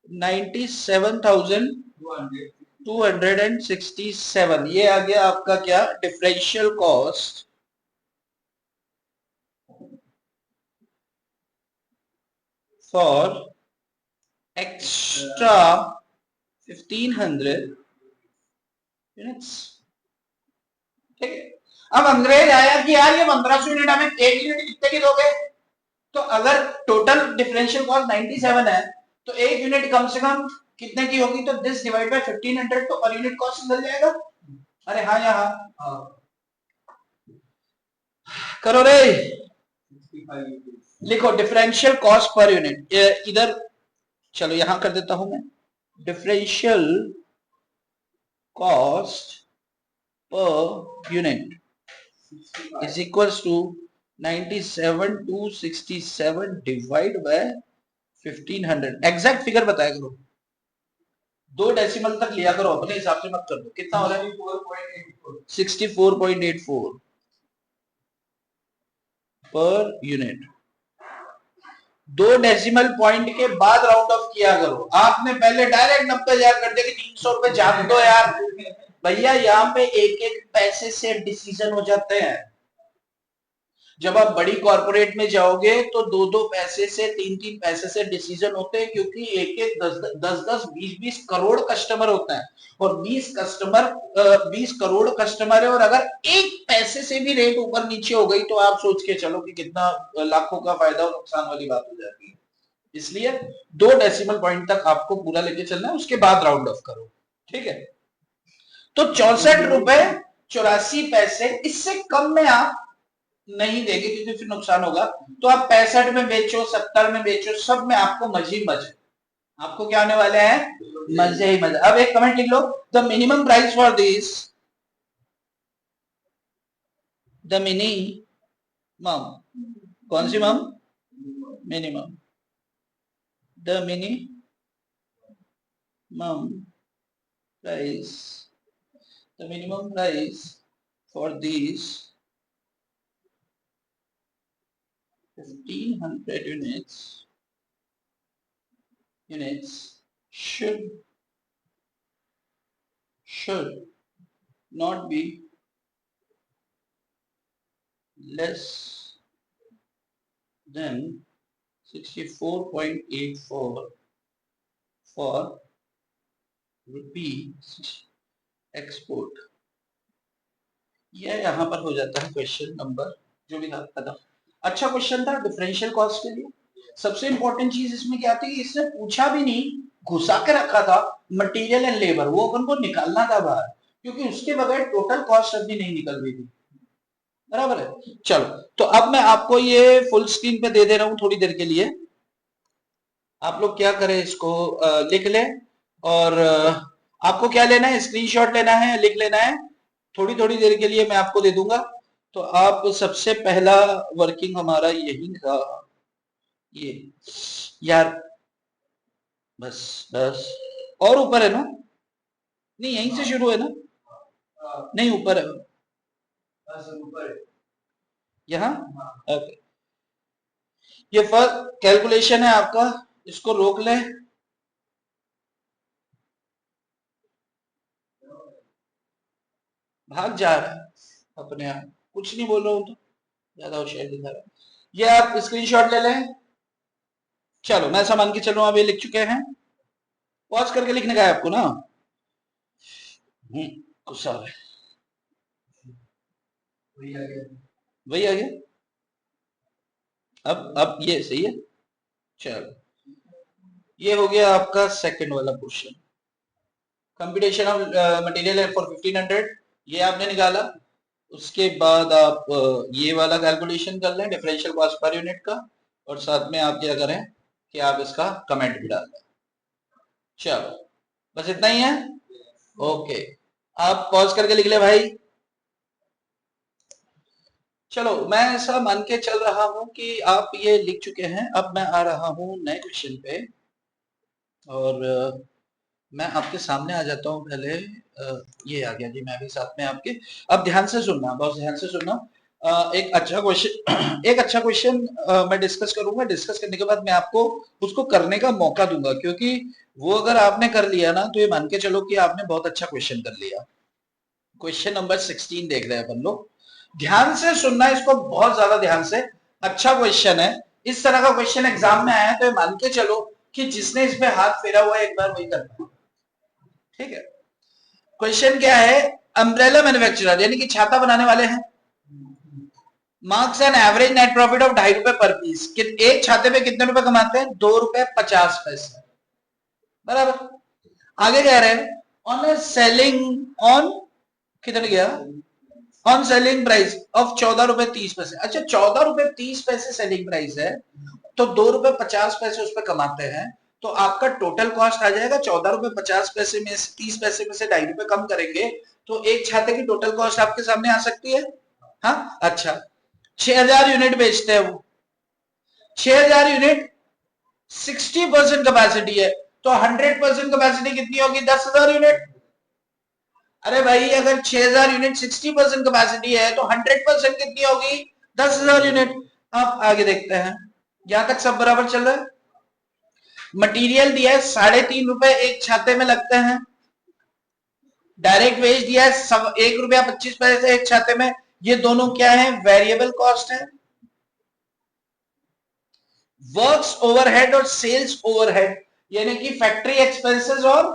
97,267, ये आ गया आपका क्या? Differential cost for extra 1,500 units. ठीक है, अब अंग्रेज आया कि यार ये 1,500 यूनिट हमें एक यूनिट कितने की दोगे? तो अगर टोटल डिफरेंशियल कॉस्ट 97 है तो एक यूनिट कम से कम कितने की होगी? तो दिस डिवाइड बाय 1,500, तो पर यूनिट कॉस्ट निकल जाएगा। अरे हाँ या हाँ? करो रे, लिखो डिफरेंशियल कॉस्ट पर यूनिट इधर। चलो यहां कर देता हूं मैं, differential cost per unit is equals to 97,267 divide by 1,500। Exact figure बताया करो, 2 डेसिमल तक लिया करो, अपने हिसाब से मत कर दो। कितना हो रहा है? 64.84 पर यूनिट। 2 डेसिमल पॉइंट के बाद राउंड ऑफ किया करो। आपने पहले डायरेक्ट 90,000 कर दिया कि 300 रुपए जान दो यार। भैया यहाँ पे एक एक पैसे से डिसीजन हो जाते हैं। जब आप बड़ी कॉर्पोरेट में जाओगे तो 2-2 पैसे से, 3-3 पैसे से डिसीजन होते हैं, क्योंकि एक एक 10-10, 20-20 करोड़ कस्टमर होते हैं, और 20 करोड़ कस्टमर है, और अगर एक पैसे से भी रेट ऊपर नीचे हो गई तो आप सोच के चलो कि कितना लाखों का फायदा और नुकसान वाली बात हो जाती है। इसलिए 2 डेसिमल पॉइंट तक आपको पूरा लेके चलना है, उसके बाद राउंड ऑफ करो। ठीक है, तो 64 रुपए 84 पैसे, इससे कम में आप नहीं देंगे क्योंकि फिर नुकसान होगा। तो आप 65 में बेचो, 70 में बेचो, सब में आपको मजे ही मजे। आपको क्या होने वाले हैं? मजे ही मजे। अब एक कमेंट लिख लो, the minimum price for this, the minimum, कौन सी मम? Minimum, the minimum price, the minimum price for this 1,500 units should not be less than 64.84 for rupees export. यह यहां पर हो जाता है क्वेश्चन नंबर जो भी था खत्म। अच्छा क्वेश्चन था डिफरेंशियल कॉस्ट के लिए। सबसे इंपॉर्टेंट चीज इसमें क्या थी, इसने पूछा भी नहीं, घुसा के रखा था मटेरियल एंड लेबर, वो अपन को निकालना था बाहर, क्योंकि उसके बगैर टोटल कॉस्ट अभी नहीं निकल रही थी। बराबर है। चलो, तो अब मैं आपको ये फुल स्क्रीन पे दे दे रहा हूं थोड़ी देर के लिए। आप लोग क्या करें, इसको लिख लें, और आपको क्या लेना है? स्क्रीनशॉट लेना है, लिख लेना है। थोड़ी थोड़ी देर के लिए मैं आपको दे दूंगा। तो आप सबसे पहला वर्किंग हमारा यही था, ये यार, बस बस, और ऊपर है ना? नहीं, यहीं से शुरू है ना? नहीं, ऊपर है, यहाँ। ओके, ये फर्स्ट कैलकुलेशन है आपका, इसको रोक लें। भाग जा रहा है अपने आप, कुछ नहीं बोल रहा हूं तो ज्यादा होशियार दिखा रहा है। ये आप स्क्रीनशॉट ले लें। चलो मैं ऐसा मान के चलूं आप ये लिख चुके हैं, पॉज करके लिखने का है आपको ना। गुस्सा आ रहा है, वही आ गया। अब ये सही है। चलो ये हो गया आपका सेकंड वाला question. Computation of material for 1500 ये आपने निकाला। उसके बाद आप ये वाला कैलकुलेशन कर लें डिफरेंशियल कॉस्ट पर यूनिट का, और साथ में आप क्या करें कि आप इसका कमेंट भी डाल दें। चलो बस इतना ही है। ओके, आप पॉज करके लिख ले भाई। चलो मैं ऐसा मान के चल रहा हूं कि आप ये लिख चुके हैं। अब मैं आ रहा हूं नए क्वेश्चन पे, और मैं आपके सामने आ जाता हूं। पहले ये आ गया जी, मैं भी साथ में आपके। अब ध्यान से सुनना, बहुत ध्यान से सुनना। एक अच्छा क्वेश्चन एक अच्छा क्वेश्चन मैं डिस्कस करूंगा। डिस्कस करने के बाद मैं आपको उसको करने का मौका दूंगा, क्योंकि वो अगर आपने कर लिया ना तो ये मान के चलो कि आपने बहुत अच्छा क्वेश्चन कर लिया। क्वेश्चन नंबर 16 देख रहे हैं अपन लोग। ध्यान से सुनना इसको, बहुत ज्यादा ध्यान से। अच्छा क्वेश्चन है, इस तरह का क्वेश्चन एग्जाम में आया है तो ये मान के चलो कि जिसने इस पे हाथ फेरा हुआ है एक बार वही करना है। ठीक है, क्वेश्चन क्या है? अम्ब्रेला मैन्युफैक्चरर यानी कि छाता बनाने वाले हैं, marks an average net profit of 2.5 रुपए पर पीस। एक छाते पे कितने रुपए कमाते हैं? 2 रुपए 50 पैसे। बराबर। आगे कह रहे हैं ऑन सेलिंग ऑन, कितने गया? ऑन सेलिंग प्राइस ऑफ 14 रुपए 30 पैसे। अच्छा 14 रुपए 30 पैसे सेलिंग प्राइस है, तो 2 रुपए 50 पैसे उस पर कमाते हैं। तो आपका टोटल कॉस्ट आ जाएगा 14 रुपए 50 पैसे में से 30 पैसे में से 2.5 रुपए कम करेंगे तो एक छाते की टोटल कॉस्ट आपके सामने आ सकती है। हाँ अच्छा, 6000 यूनिट बेचते हैं वो। 6000 यूनिट 60% कैपेसिटी है, तो 100% कैपेसिटी कितनी होगी? 10,000 यूनिट। अरे भाई अगर 6000 यूनिट 60% कैपेसिटी है तो 100% कितनी होगी? 10,000 यूनिट। अब आगे देखते हैं, यहां तक सब बराबर चल रहा है। मटेरियल दिया है 3.5 रुपए एक छाते में लगते हैं। डायरेक्ट वेज दिया है 1 रुपया 25 पैसे एक छाते में। ये दोनों क्या है? वेरिएबल कॉस्ट है। वर्क्स ओवरहेड और सेल्स ओवरहेड यानी कि फैक्ट्री एक्सपेंसेस और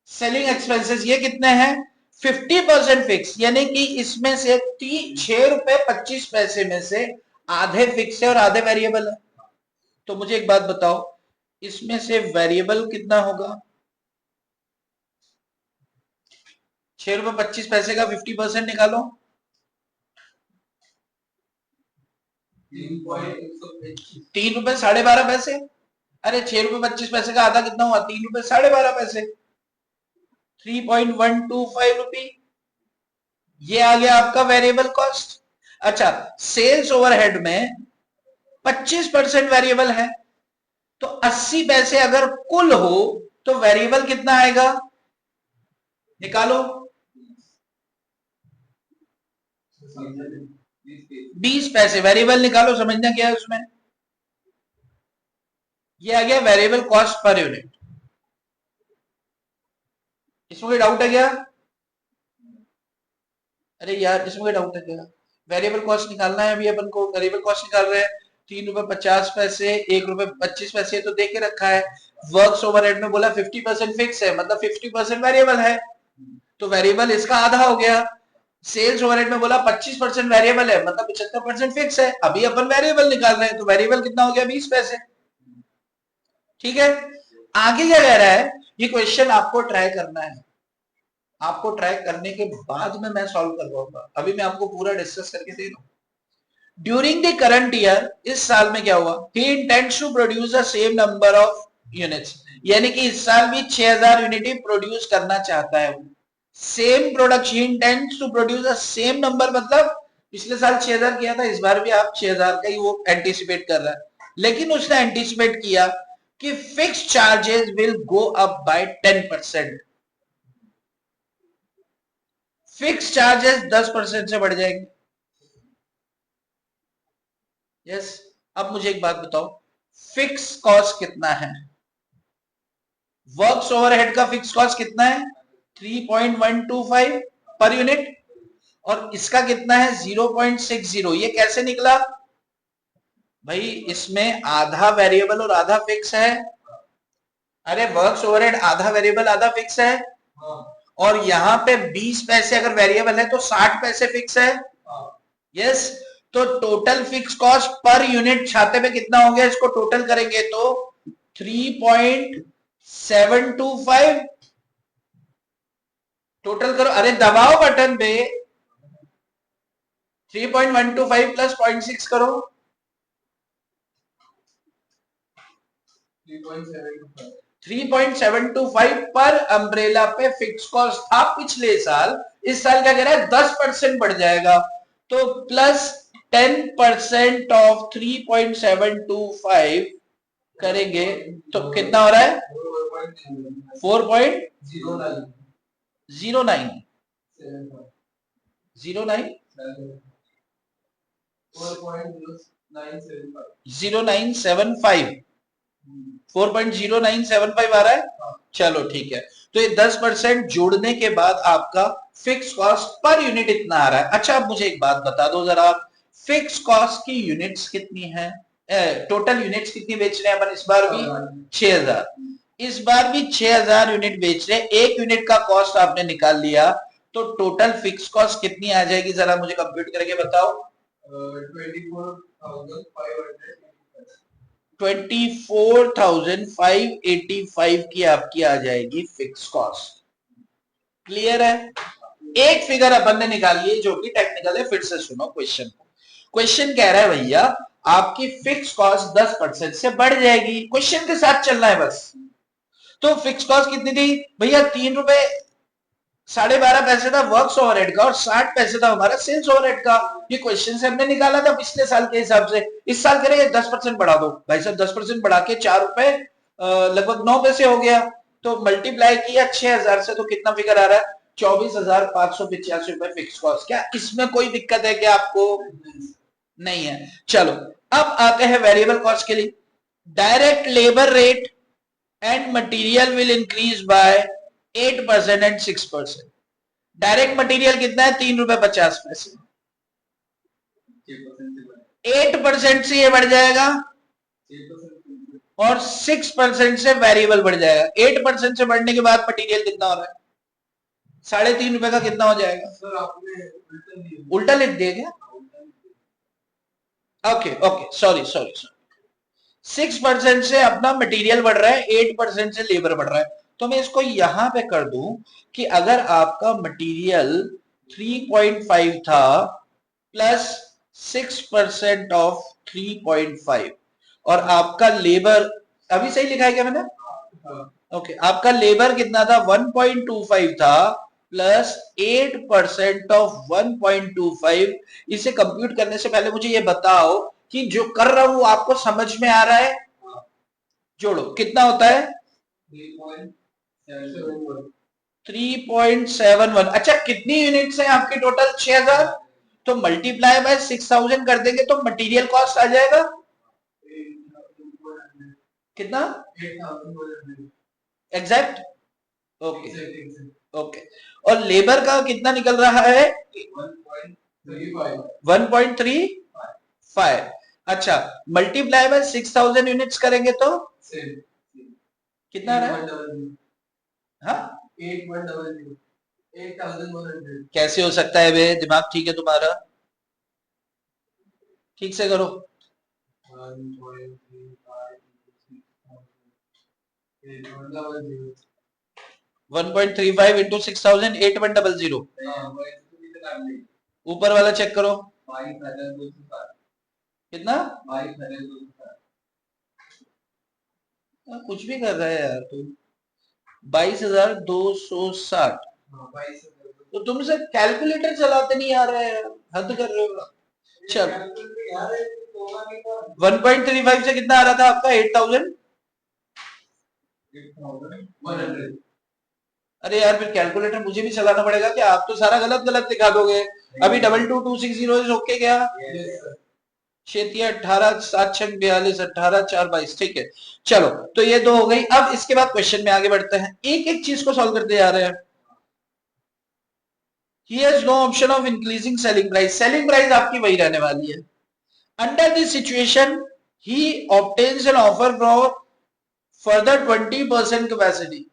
सेलिंग एक्सपेंसेस, ये कितने हैं? 50% फिक्स, यानी कि इसमें से 6 रुपए 25 पैसे में से आधे फिक्स है और आधे वेरिएबल है। तो मुझे एक बात बताओ, इसमें से वेरिएबल कितना होगा? 6 रुपए 25 पैसे का 50% निकालो। 3 रुपए 12.5 पैसे। अरे 6 रुपए 25 पैसे का आधा कितना हुआ? 3 रुपए 12.5 पैसे, 3.125 रुपी। ये आ गया आपका वेरिएबल कॉस्ट। अच्छा, सेल्स ओवरहेड में 25% वेरिएबल है, तो 80 पैसे अगर कुल हो तो वेरिएबल कितना आएगा? निकालो। 20 पैसे वेरिएबल निकालो, समझना क्या है उसमें। ये आ गया वेरिएबल कॉस्ट पर यूनिट। इसमें कोई डाउट है क्या? अरे यार इसमें कोई डाउट है क्या? वेरिएबल कॉस्ट निकालना है अभी अपन को, वेरिएबल कॉस्ट निकाल रहे हैं। 3 रुपए 50 पैसे 1 रुपए 25 पैसे तो दे के रखा है। वर्क्स ओवरहेड में बोला 50% फिक्स है, मतलब 50% वेरिएबल है, तो वेरिएबल इसका आधा हो गया। सेल्स ओवरहेड में बोला 25% वेरिएबल है, मतलब 75% फिक्स है। अभी अपन वेरिएबल निकाल रहे हैं तो वेरिएबल कितना हो गया? 20 पैसे। ठीक है, आगे क्या कह रहा है? ये क्वेश्चन आपको ट्राई करना है, आपको ट्राई करने के बाद में मैं सॉल्व करवाऊंगा, अभी मैं आपको पूरा डिस्कस करके दे रहा हूं। ड्यूरिंग द करंट ईयर, इस साल में क्या हुआ? He intends to produce the same number of units, यानी कि इस साल भी 6000 यूनिट ही प्रोड्यूस करना चाहता है वो। Same production, he intends to produce the same number, मतलब पिछले साल 6000 किया था, इस बार भी आप 6000 का ही वो एंटीसिपेट कर रहा है। लेकिन उसने एंटीसिपेट किया कि fix charges will go up by 10%। Fix charges 10% से बढ़ जाएंगे। यस, अब मुझे एक बात बताओ, फिक्स कॉस्ट कितना है? वर्क्स ओवरहेड का फिक्स कॉस्ट कितना है? 3.125 पर यूनिट, और इसका कितना है? 0.60। ये कैसे निकला भाई? इसमें आधा वेरिएबल और आधा फिक्स है। अरे वर्क्स ओवरहेड आधा वेरिएबल आधा फिक्स है, और यहां पे 20 पैसे अगर वेरिएबल है तो 60 पैसे फिक्स है। यस, तो total fix cost per unit छाते पे कितना हो गया? इसको टोटल करेंगे तो 3.725। टोटल करो, अरे दबाओ बटन पे। 3.125 प्लस 0.6 करो, 3.725 पर अम्ब्रेला पे फिक्स कॉस्ट था पिछले साल। इस साल क्या कह रहा है? 10% बढ़ जाएगा, तो प्लस 10% ऑफ 3.725 करेंगे तो कितना हो रहा है? 4.09 0975 4.0975 आ रहा है। चलो ठीक है, तो ये 10% जोड़ने के बाद आपका फिक्स कॉस्ट पर यूनिट इतना आ रहा है। अच्छा, अब मुझे एक बात बता दो जरा, फिक्स कॉस्ट की यूनिट्स कितनी है? टोटल यूनिट्स कितनी बेच रहे हैं अपन इस बार भी? 6000। इस बार भी 6000 यूनिट बेच रहे हैं। एक यूनिट का कॉस्ट आपने निकाल लिया, तो टोटल फिक्स कॉस्ट कितनी आ जाएगी? जरा मुझे कंप्यूट करके बताओ। 24,585 की आपकी आ जाएगी फिक्स कॉस्ट। क्लियर है? एक फिगर अपन ने निकाली है जो कि टेक्निकल है, फिर से सुनो क्वेश्चन को। क्वेश्चन कह रहा है भैया आपकी फिक्स कॉस्ट 10% से बढ़ जाएगी, क्वेश्चन के साथ चलना है बस। तो फिक्स कॉस्ट कितनी थी भैया? 3 रुपए 12.5 पैसे था वर्क्स ओवरहेड का, और 60 पैसे था हमारा सेल्स ओवरहेड का। ये क्वेश्चन से हमने निकाला था पिछले साल के हिसाब से। इस साल कह रहे हैं 10% बढ़ा दो। भाई साहब 10% बढ़ा के 4 रुपए लगभग 9 पैसे हो गया, तो मल्टीप्लाई किया 6000 से, तो कितना फिगर आ रहा है? 24,585 रुपए फिक्स कॉस्ट। क्या इसमें कोई दिक्कत है क्या आपको? नहीं है। चलो अब आते हैं वेरिएबल कॉस्ट के लिए। Direct labour rate and material will increase by 8% and 6%। Direct material कितना है? 3 रुपए 50 पैसे। 8% से ये बढ़ जाएगा, और 6% से वेरिएबल बढ़ जाएगा। 8% से बढ़ने के बाद मटेरियल कितना हो रहा है? 3.5 रुपए का कितना हो जाएगा? सर आपने उल्टा लिख दिया क्या? Okay okay, sorry sorry sorry. 6% से अपना मटेरियल बढ़ रहा है, 8% से लेबर बढ़ रहा है। तो मैं इसको यहां पे कर दूं कि अगर आपका मटेरियल 3.5 था प्लस 6% ऑफ 3.5, और आपका लेबर, अभी सही लिखा है क्या मैंने? ओके, आपका लेबर कितना था? 1.25 था प्लस 8% ऑफ 1.25। इसे कंप्यूट करने से पहले मुझे ये बताओ कि जो कर रहा हूं आपको समझ में आ रहा है? जोड़ो, कितना होता है? 3.71। अच्छा, कितनी यूनिट्स है आपकी टोटल? 6000। तो मल्टीप्लाई बाय 6000 कर देंगे तो मटेरियल कॉस्ट आ जाएगा कितना? एग्जैक्ट। ओके ओके, और लेबर का कितना निकल रहा है? 1.35। अच्छा, मल्टीप्लाई बाय 6000 यूनिट्स करेंगे तो कितना आ रहा है? हाँ, 8100। कैसे हो सकता है बे? दिमाग ठीक है तुम्हारा? ठीक से करो। 1.35 इंटू 6000, 8100। ऊपर वाला चेक करो कितना? कुछ भी कर रहा है यार तू। 22,260। तो तुमसे कैलकुलेटर चलाते नहीं आ रहा है, हद कर रहे हो। चल, 1.35 से कितना आ रहा था आपका? 8000। अरे यार, फिर कैलकुलेटर मुझे भी चलाना पड़ेगा क्या? आप तो सारा गलत गलत दिखा दोगे। अभी 22260 ओके क्या? छेती 18 7 6 42 18 4 22 ठीक है। चलो तो ये दो हो गई। अब इसके बाद क्वेश्चन में आगे बढ़ते हैं, एक एक चीज को सॉल्व करते जा रहे हैं। He has no option of increasing selling price. Selling price आपकी वही रहने वाली है। Under this situation, he obtains an offer for further 20% capacity.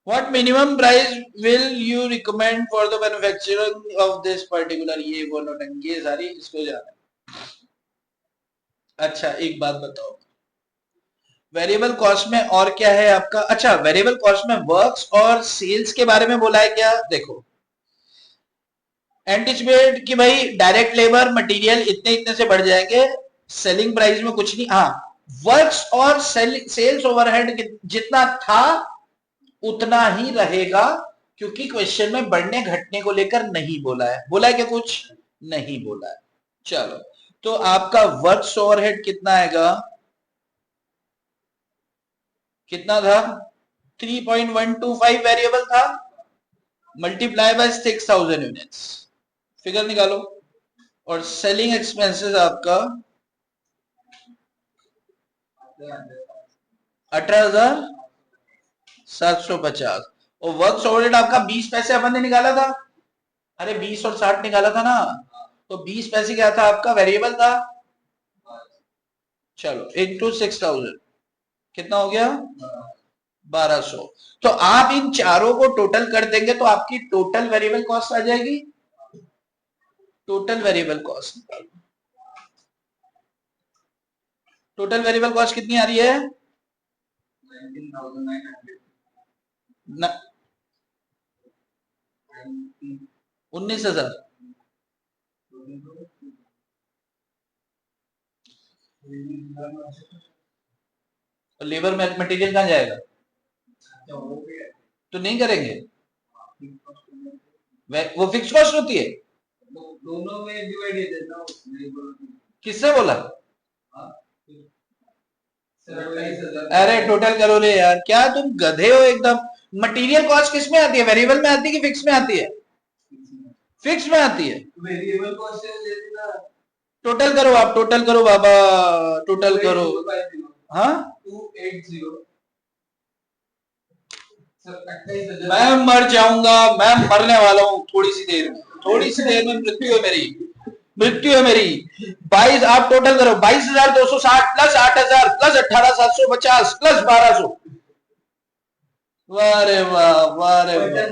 What minimum price will you recommend for the manufacturing of this particular? ये वो नोटंकी ये सारी इसको जाना। अच्छा एक बात बताओ, वेरिएबल कॉस्ट में और क्या है आपका? अच्छा वेरिएबल कॉस्ट में वर्क्स और सेल्स के बारे में बोला है क्या? देखो एंटिसिपेट कि भाई डायरेक्ट लेबर मटेरियल इतने इतने से बढ़ जाएंगे, सेलिंग प्राइस में कुछ नहीं। हाँ वर्क्स और सेल्स ओवरहेड जितना था उतना ही रहेगा, क्योंकि क्वेश्चन में बढ़ने घटने को लेकर नहीं बोला है। बोला है क्या? कुछ नहीं बोला है। चलो तो आपका वर्क्स ओवरहेड कितना आएगा? कितना था? 3.125 वेरिएबल था, मल्टीप्लाई बाय 6000 यूनिट्स, फिगर निकालो। और सेलिंग एक्सपेंसेस आपका 18,750 और वर्क ओवरहेड आपका 20 पैसे अपन ने निकाला था। अरे 20 और 60 निकाला था ना, तो 20 पैसे क्या था आपका? वेरिएबल था। चलो इंटू 6000 कितना हो गया? 1200। तो आप इन चारों को टोटल कर देंगे तो आपकी टोटल वेरिएबल कॉस्ट आ जाएगी। Total variable cost, total variable cost कितनी आ रही है? 19,000। लेबर मटेरियल कहां जाएगा? तो नहीं करेंगे, वो फिक्स कॉस्ट होती है। दोनों में डिवाइड देना। किसने बोला? अरे टोटल करो रे यार, क्या तुम गधे हो एकदम। मटेरियल कॉस्ट किस में आती है? वेरिएबल में आती है कि फिक्स में आती है? फिक्स में आती है। वेरिएबल कॉस्ट टोटल करो, आप टोटल करो बाबा, टोटल करो। हाँ 280। मैं मर जाऊंगा, मैं मरने वाला हूँ थोड़ी सी देर में, थोड़ी सी देर में मृत्यु है मेरी, मृत्यु है मेरी। 22 आप टोटल करो, 22,260 प्लस 8,000 प्लस 18,750 प्लस 1,200। वाह रे वाह, वाह रे वाह।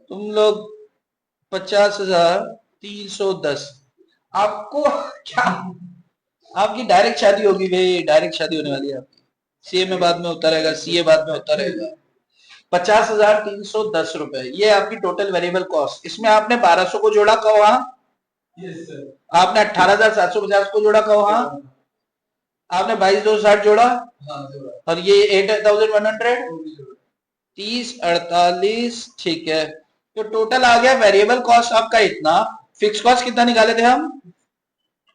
तुम लोग 50,310। आपको क्या, आपकी डायरेक्ट शादी होगी भाई, डायरेक्ट शादी होने वाली है आपकी। सीए में बाद में होता रहेगा, सीए बाद में होता रहेगा। 50,310 रुपए ये आपकी टोटल वेरिएबल कॉस्ट। इसमें आपने 1,200 को जोड़ा कहो हाँ, आपने 18,750 को जोड़ा कहो हाँ, आपने 22,260 जोड़ा और ये 8,100 30 48 ठीक है। तो टोटल आ गया वेरिएबल कॉस्ट आपका इतना। फिक्स कॉस्ट कितना निकाले थे हम?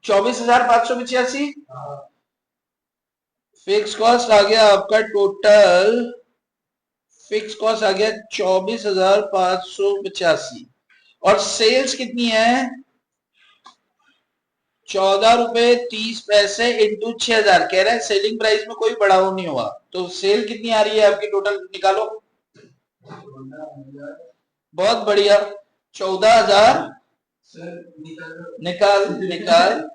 24,585। फिक्स कॉस्ट आ गया आपका टोटल, फिक्स कॉस्ट आ गया 24,585 और सेल्स कितनी है? 14 रुपए 30 पैसे इंटू 6,000। कह रहे हैं सेलिंग प्राइस में कोई बढ़ाव नहीं हुआ, तो सेल कितनी आ रही है आपकी टोटल? निकालो। बहुत बढ़िया, 14,000। निकाल निकाल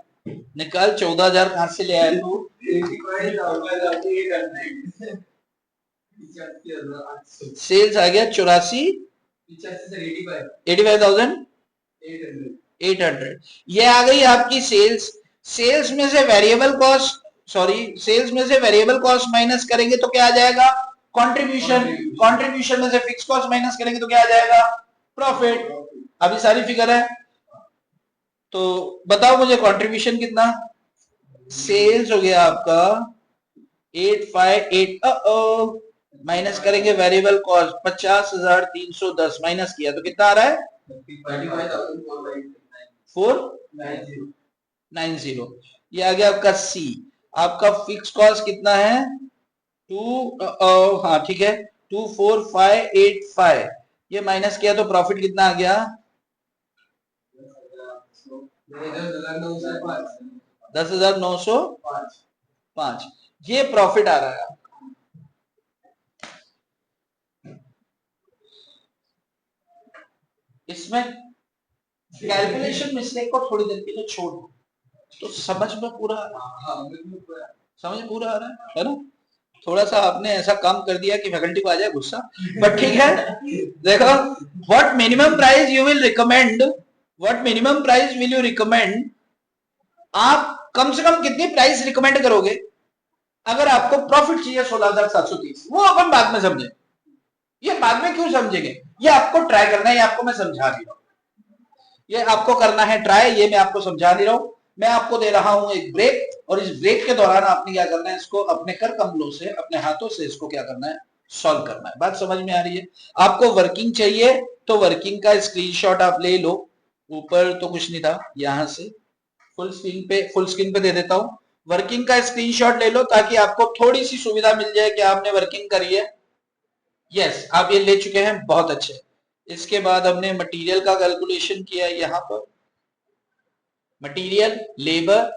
निकाल 14,000 कहां से ले आया तू? सेल्स आ गया 85,800। ये आ गई आपकी सेल्स। सेल्स में से वेरिएबल कॉस्ट, सॉरी सेल्स में से वेरिएबल कॉस्ट माइनस करेंगे तो क्या आ जाएगा? कंट्रीब्यूशन। कंट्रीब्यूशन में से फिक्स कॉस्ट माइनस करेंगे तो क्या आ जाएगा? प्रॉफिट। अभी सारी फिगर है, तो बताओ मुझे कंट्रीब्यूशन कितना? सेल्स हो गया आपका 858 माइनस करेंगे वेरिएबल कॉस्ट 50,310 माइनस किया तो कितना आ रहा है? 490। ये आ गया आपका सी। आपका फिक्स कॉस्ट कितना है? 2 हाँ ठीक है 24,585। ये माइनस किया तो प्रॉफिट कितना आ गया? 10,905 ये प्रॉफिट आ रहा है। इसमें कैलकुलेशन मिस्टेक को थोड़ी देर के लिए छोड़ दो तो समझ में पूरा आ रहा है ना। थोड़ा सा आपने ऐसा काम कर दिया कि फैकल्टी को आ जाए गुस्सा, बट ठीक है। देखो, what minimum price you will recommend, आप कम से कम कितनी प्राइस रिकमेंड करोगे अगर आपको प्रॉफिट चाहिए 16,730? वो अपन बाद में समझे, ये बाद में क्यों समझेंगे, ये आपको ट्राई करना है, ये आपको मैं समझा नहीं रहा हूं, ये आपको करना है ट्राई, ये मैं आपको समझा नहीं रहा हूं। मैं आपको दे रहा हूं एक ब्रेक, और इस ब्रेक के दौरान आपने क्या करना है, इसको अपने कर कमलों से, अपने हाथों से इसको क्या करना है, सॉल्व करना है। बात समझ में आ रही है? आपको वर्किंग चाहिए तो वर्किंग का स्क्रीनशॉट आप ले लो। ऊपर तो कुछ नहीं था, यहां से फुल स्क्रीन पे दे देता हूं। वर्किंग का स्क्रीनशॉट ले लो ताकि आपको थोड़ी सी सुविधा मिल जाए कि आपने वर्किंग करी है। यस, आप ये ले चुके हैं, बहुत अच्छे। इसके बाद हमने मटेरियल का कैलकुलेशन किया है, यहां पर material, labour,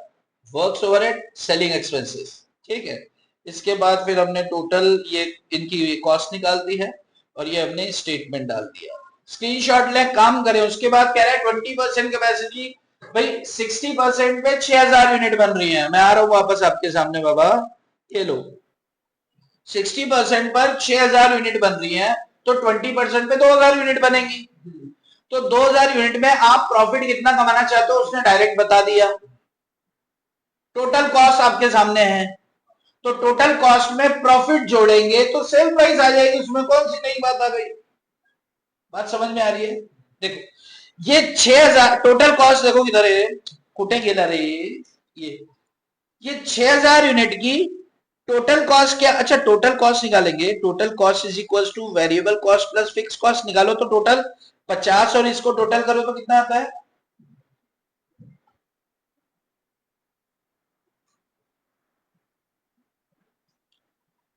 works overhead, selling expenses, ठीक है। इसके बाद फिर हमने टोटल ये इनकी कॉस्ट निकाल दी है और ये हमने स्टेटमेंट डाल दिया। स्क्रीनशॉट लें, काम करें। उसके बाद कह रहा है 20% कैपेसिटी, भाई 60% पे 6,000 यूनिट बन रही है। मैं आ रहा हूं वापस आपके सामने बाबा, ये लो 60% पर 6,000 यूनिट बन रही है, तो 20% पे 2,000 यूनिट बनेंगी। तो 2,000 यूनिट में आप प्रॉफिट कितना कमाना चाहते हो उसने डायरेक्ट बता दिया। टोटल कॉस्ट आपके सामने है, तो टोटल कॉस्ट में प्रॉफिट जोड़ेंगे तो सेल प्राइस आ जाएगी। उसमें कौन सी नई बात आ गई? बात समझ में आ रही है? देखो, ये 6,000 टोटल कॉस्ट, देखो किधर है, कुटे किधर है, ये 6,000 यूनिट की टोटल कॉस्ट क्या? अच्छा, टोटल कॉस्ट निकालेंगे। Total cost is equal two variable cost plus fix cost निकालो तो टोटल 50, और इसको टोटल करो तो कितना आता है?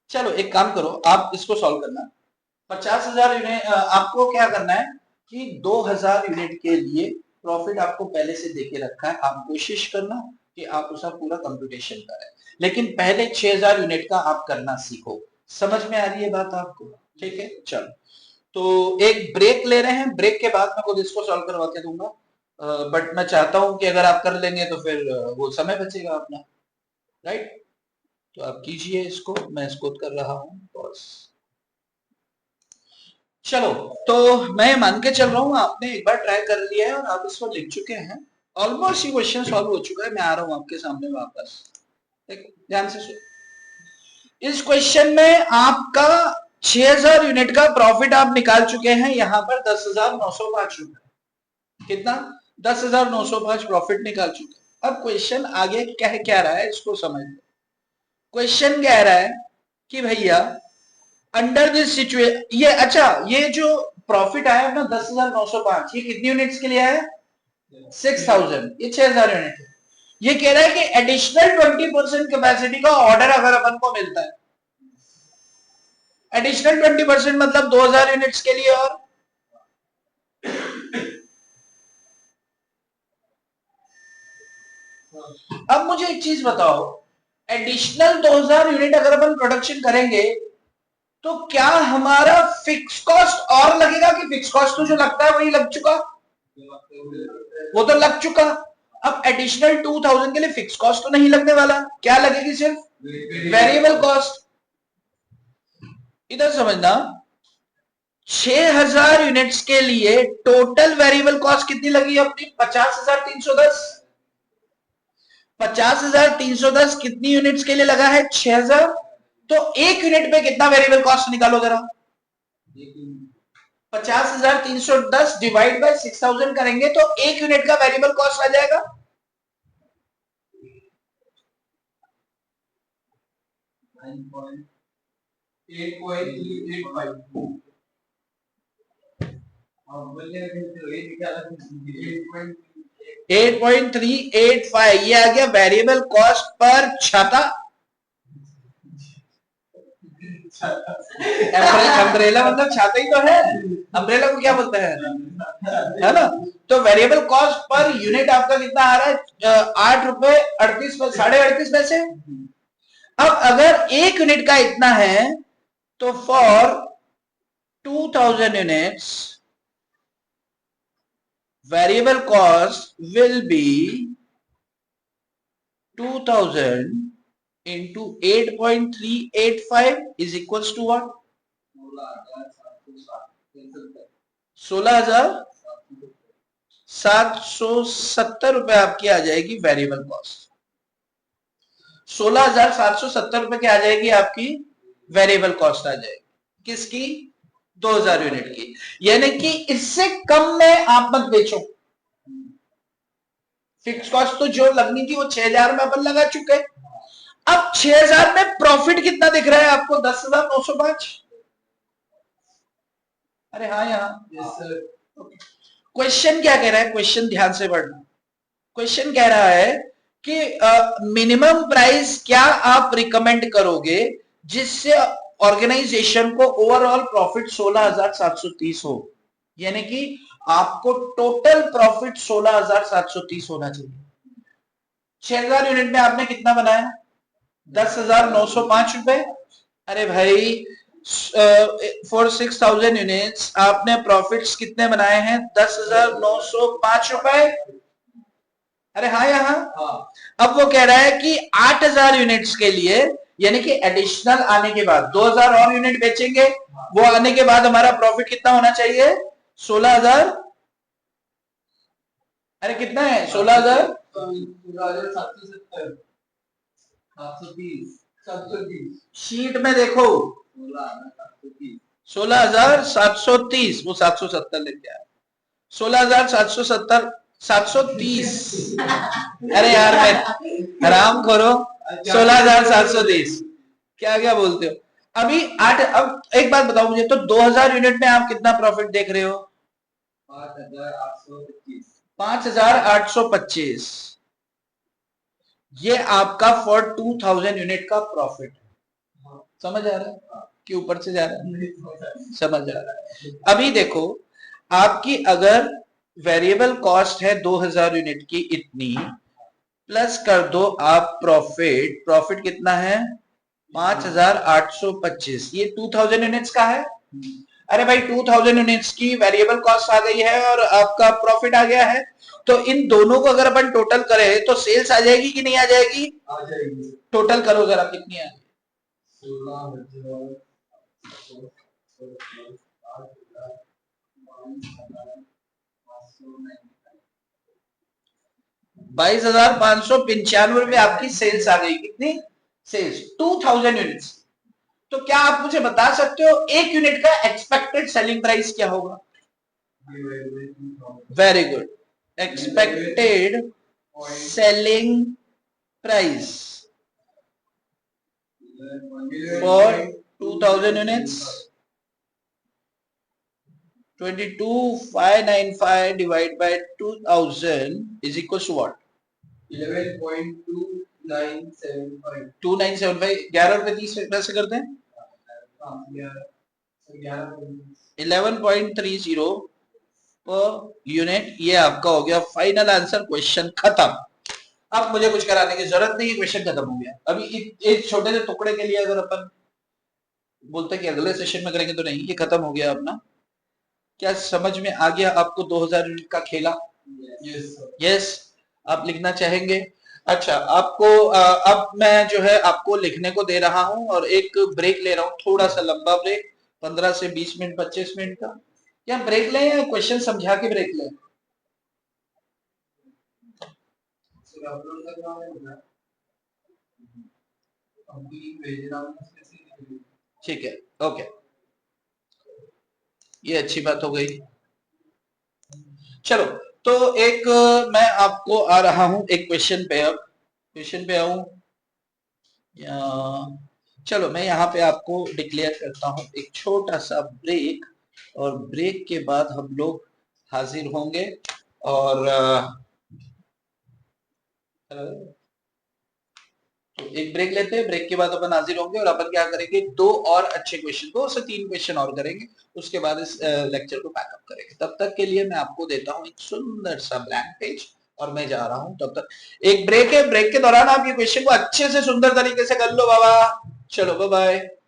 चलो एक काम करो, आप इसको सॉल्व करना। 50,000 यूनिट आपको क्या करना है कि 2,000 यूनिट के लिए प्रॉफिट आपको पहले से देके रखा है। आप कोशिश करना कि आप उसका पूरा कंप्यूटेशन करें, लेकिन पहले 6,000 यूनिट का आप करना सीखो। समझ में आ रही है बात आपको? ठीक है, चलो तो एक ब्रेक ले रहे हैं। ब्रेक के बाद मैं खुद इसको सॉल्व करवा के दूंगा, बट मैं चाहता हूं कि अगर आप कर लेंगे तो फिर वो समय बचेगा अपना, राइट? तो आप कीजिए इसको, मैं इसको कर रहा हूं बस। चलो, तो मैं मान के चल रहा हूं आपने एक बार ट्राई कर लिया है और आप इसको लिख चुके हैं। ऑलमोस्ट ये क्वेश्चन सॉल्व हो चुका है। मैं आ रहा हूं आपके सामने वापस, ध्यान से सुनो। इस क्वेश्चन में आपका 6,000 यूनिट का प्रॉफिट आप निकाल चुके हैं, यहां पर 10,905 रुपए। कितना? 10,905 प्रॉफिट निकाल चुके। अब क्वेश्चन आगे क्या रहा है इसको समझ लो। क्वेश्चन कह रहा है कि भैया अंडर दिस सिचुएशन, ये अच्छा, ये जो प्रॉफिट आया ना 10,905, ये कितनी यूनिट्स के लिए आया? 6,000। ये 6,000 यूनिट है। ये कह रहा है कि एडिशनल 20% कैपेसिटी का ऑर्डर अगर अपन को मिलता है, एडिशनल 20% मतलब 2,000 यूनिट्स के लिए। और अब मुझे एक चीज बताओ, एडिशनल 2,000 यूनिट अगर अपन प्रोडक्शन करेंगे तो क्या हमारा फिक्स कॉस्ट और लगेगा कि फिक्स कॉस्ट तो जो लगता है वही लग चुका? वो तो लग चुका। अब एडिशनल 2,000 के लिए फिक्स कॉस्ट तो नहीं लगने वाला, क्या लगेगी? सिर्फ वेरिएबल कॉस्ट। इधर समझना, 6,000 यूनिट्स के लिए टोटल वेरिएबल कॉस्ट कितनी लगी अपनी? 50,310। 50,310 कितनी यूनिट्स के लिए लगा है? 6,000। तो एक यूनिट पे कितना वेरिएबल कॉस्ट निकालो जरा। 50,310 डिवाइड बाय 6,000 करेंगे तो एक यूनिट का वेरिएबल कॉस्ट आ जाएगा 8.385। ये आ गया वेरिएबल कॉस्ट पर छाता। अम्ब्रेला मतलब छाता ही तो है, अम्ब्रेला को क्या बोलते हैं, है ना। तो वेरिएबल कॉस्ट पर यूनिट आपका कितना आ रहा है, 8 रुपए 38 38.5 पैसे। अब अगर एक यूनिट का इतना है तो for 2000 units variable cost will be 2000 into 8.385 is equals to what? 16,770 रुपए आपकी आ जाएगी वेरिएबल कॉस्ट। 16,770 रुपए की आ जाएगी आपकी वेरिएबल कॉस्ट आ जाएगी किसकी, 2000 यूनिट की। यानी कि इससे कम में आप मत बेचो। फिक्स कॉस्ट तो जो लगनी थी वो 6,000 में अपन लगा चुके। अब 6,000 में प्रॉफिट कितना दिख रहा है आपको, 10,905। अरे हाँ यहाँ क्वेश्चन क्या कह रहा है, क्वेश्चन ध्यान से पढ़ना। क्वेश्चन कह रहा है कि मिनिमम प्राइस क्या आप रिकमेंड करोगे जिससे ऑर्गेनाइजेशन को ओवरऑल प्रॉफिट 16,730 हो। यानी कि आपको टोटल प्रॉफिट 16,730 होना चाहिए। 6,000 यूनिट में आपने कितना बनाया, 10,905 रुपए। अरे भाई फॉर 6,000 यूनिट्स आपने प्रॉफिट्स कितने बनाए हैं, 10,905 रुपए। अरे हाँ यहाँ अब वो कह रहा है कि 8,000 यूनिट्स के लिए, यानी कि एडिशनल आने के बाद 2,000 और यूनिट बेचेंगे, वो आने के बाद हमारा प्रॉफिट कितना होना चाहिए, 16,000। अरे कितना है 16,000, 730 शीट में देखो 16,730, वो 770 लेके आया, 16,770 730। अरे यार मैं आराम करो, 16,730 क्या क्या बोलते हो अभी 8। अब एक बात बताओ मुझे, तो 2,000 यूनिट में आप कितना प्रॉफिट देख रहे हो, 5,825। ये आपका फॉर 2,000 यूनिट का प्रॉफिट है। समझ आ रहा है कि ऊपर से जा रहा है, समझ आ रहा है। अभी देखो आपकी अगर वेरिएबल कॉस्ट है 2,000 यूनिट की इतनी, प्लस कर दो आप प्रॉफिट, प्रॉफिट कितना है 5,825, ये 2,000 यूनिट्स का है। अरे भाई 2,000 यूनिट्स की वेरिएबल कॉस्ट आ गई है और आपका प्रॉफिट आ गया है, तो इन दोनों को अगर अपन टोटल करें तो सेल्स आ जाएगी कि नहीं आ जाएगी, आ जाएगी। टोटल करो जरा कितनी आ, 22,595 रुपए आपकी सेल्स आ गई। कितनी सेल्स, 2,000 यूनिट्स। तो क्या आप मुझे बता सकते हो एक यूनिट का एक्सपेक्टेड सेलिंग प्राइस क्या होगा, very good, expected selling price for 2,000 units 22,595 divided by 2,000 is equals to what, 11.2975। 2975 11 रुपए 30 पैसे करते हैं, 11.30 पर यूनिट। ये आपका हो गया फाइनल आंसर, क्वेश्चन खत्म। अब मुझे कुछ कराने की जरूरत नहीं है, क्वेश्चन खत्म हो गया। अभी एक छोटे से टुकड़े के लिए अगर अपन बोलते कि अगले सेशन में करेंगे तो नहीं, ये खत्म हो गया अपना। क्या समझ में आ गया आपको 2,000 यूनिट का खेला, यस आप लिखना चाहेंगे। अच्छा आपको अब मैं जो है आपको लिखने को दे रहा हूं और एक ब्रेक ले रहा हूं, थोड़ा सा लंबा ब्रेक, 15 से 20 मिनट 25 मिनट का। क्या ब्रेक लें या क्वेश्चन समझा के ब्रेक लें, ठीक है ओके, ये अच्छी बात हो गई। चलो तो एक मैं आपको आ रहा हूं एक क्वेश्चन पे, अब क्वेश्चन पे आऊं या, चलो मैं यहाँ पे आपको डिक्लेयर करता हूं एक छोटा सा ब्रेक, और ब्रेक के बाद हम लोग हाजिर होंगे। और तो एक ब्रेक लेते हैं, ब्रेक के बाद अपन हाजिर होंगे और अपन क्या करेंगे, 2 और अच्छे क्वेश्चन, 2 से 3 क्वेश्चन और करेंगे, उसके बाद इस लेक्चर को पैकअप करेंगे। तब तक के लिए मैं आपको देता हूं एक सुंदर सा ब्लैंक पेज और मैं जा रहा हूं। तब तक एक ब्रेक है, ब्रेक के दौरान आप ये क्वेश्चन को अच्छे से सुंदर तरीके से कर लो बाबा। चलो बाय बाय।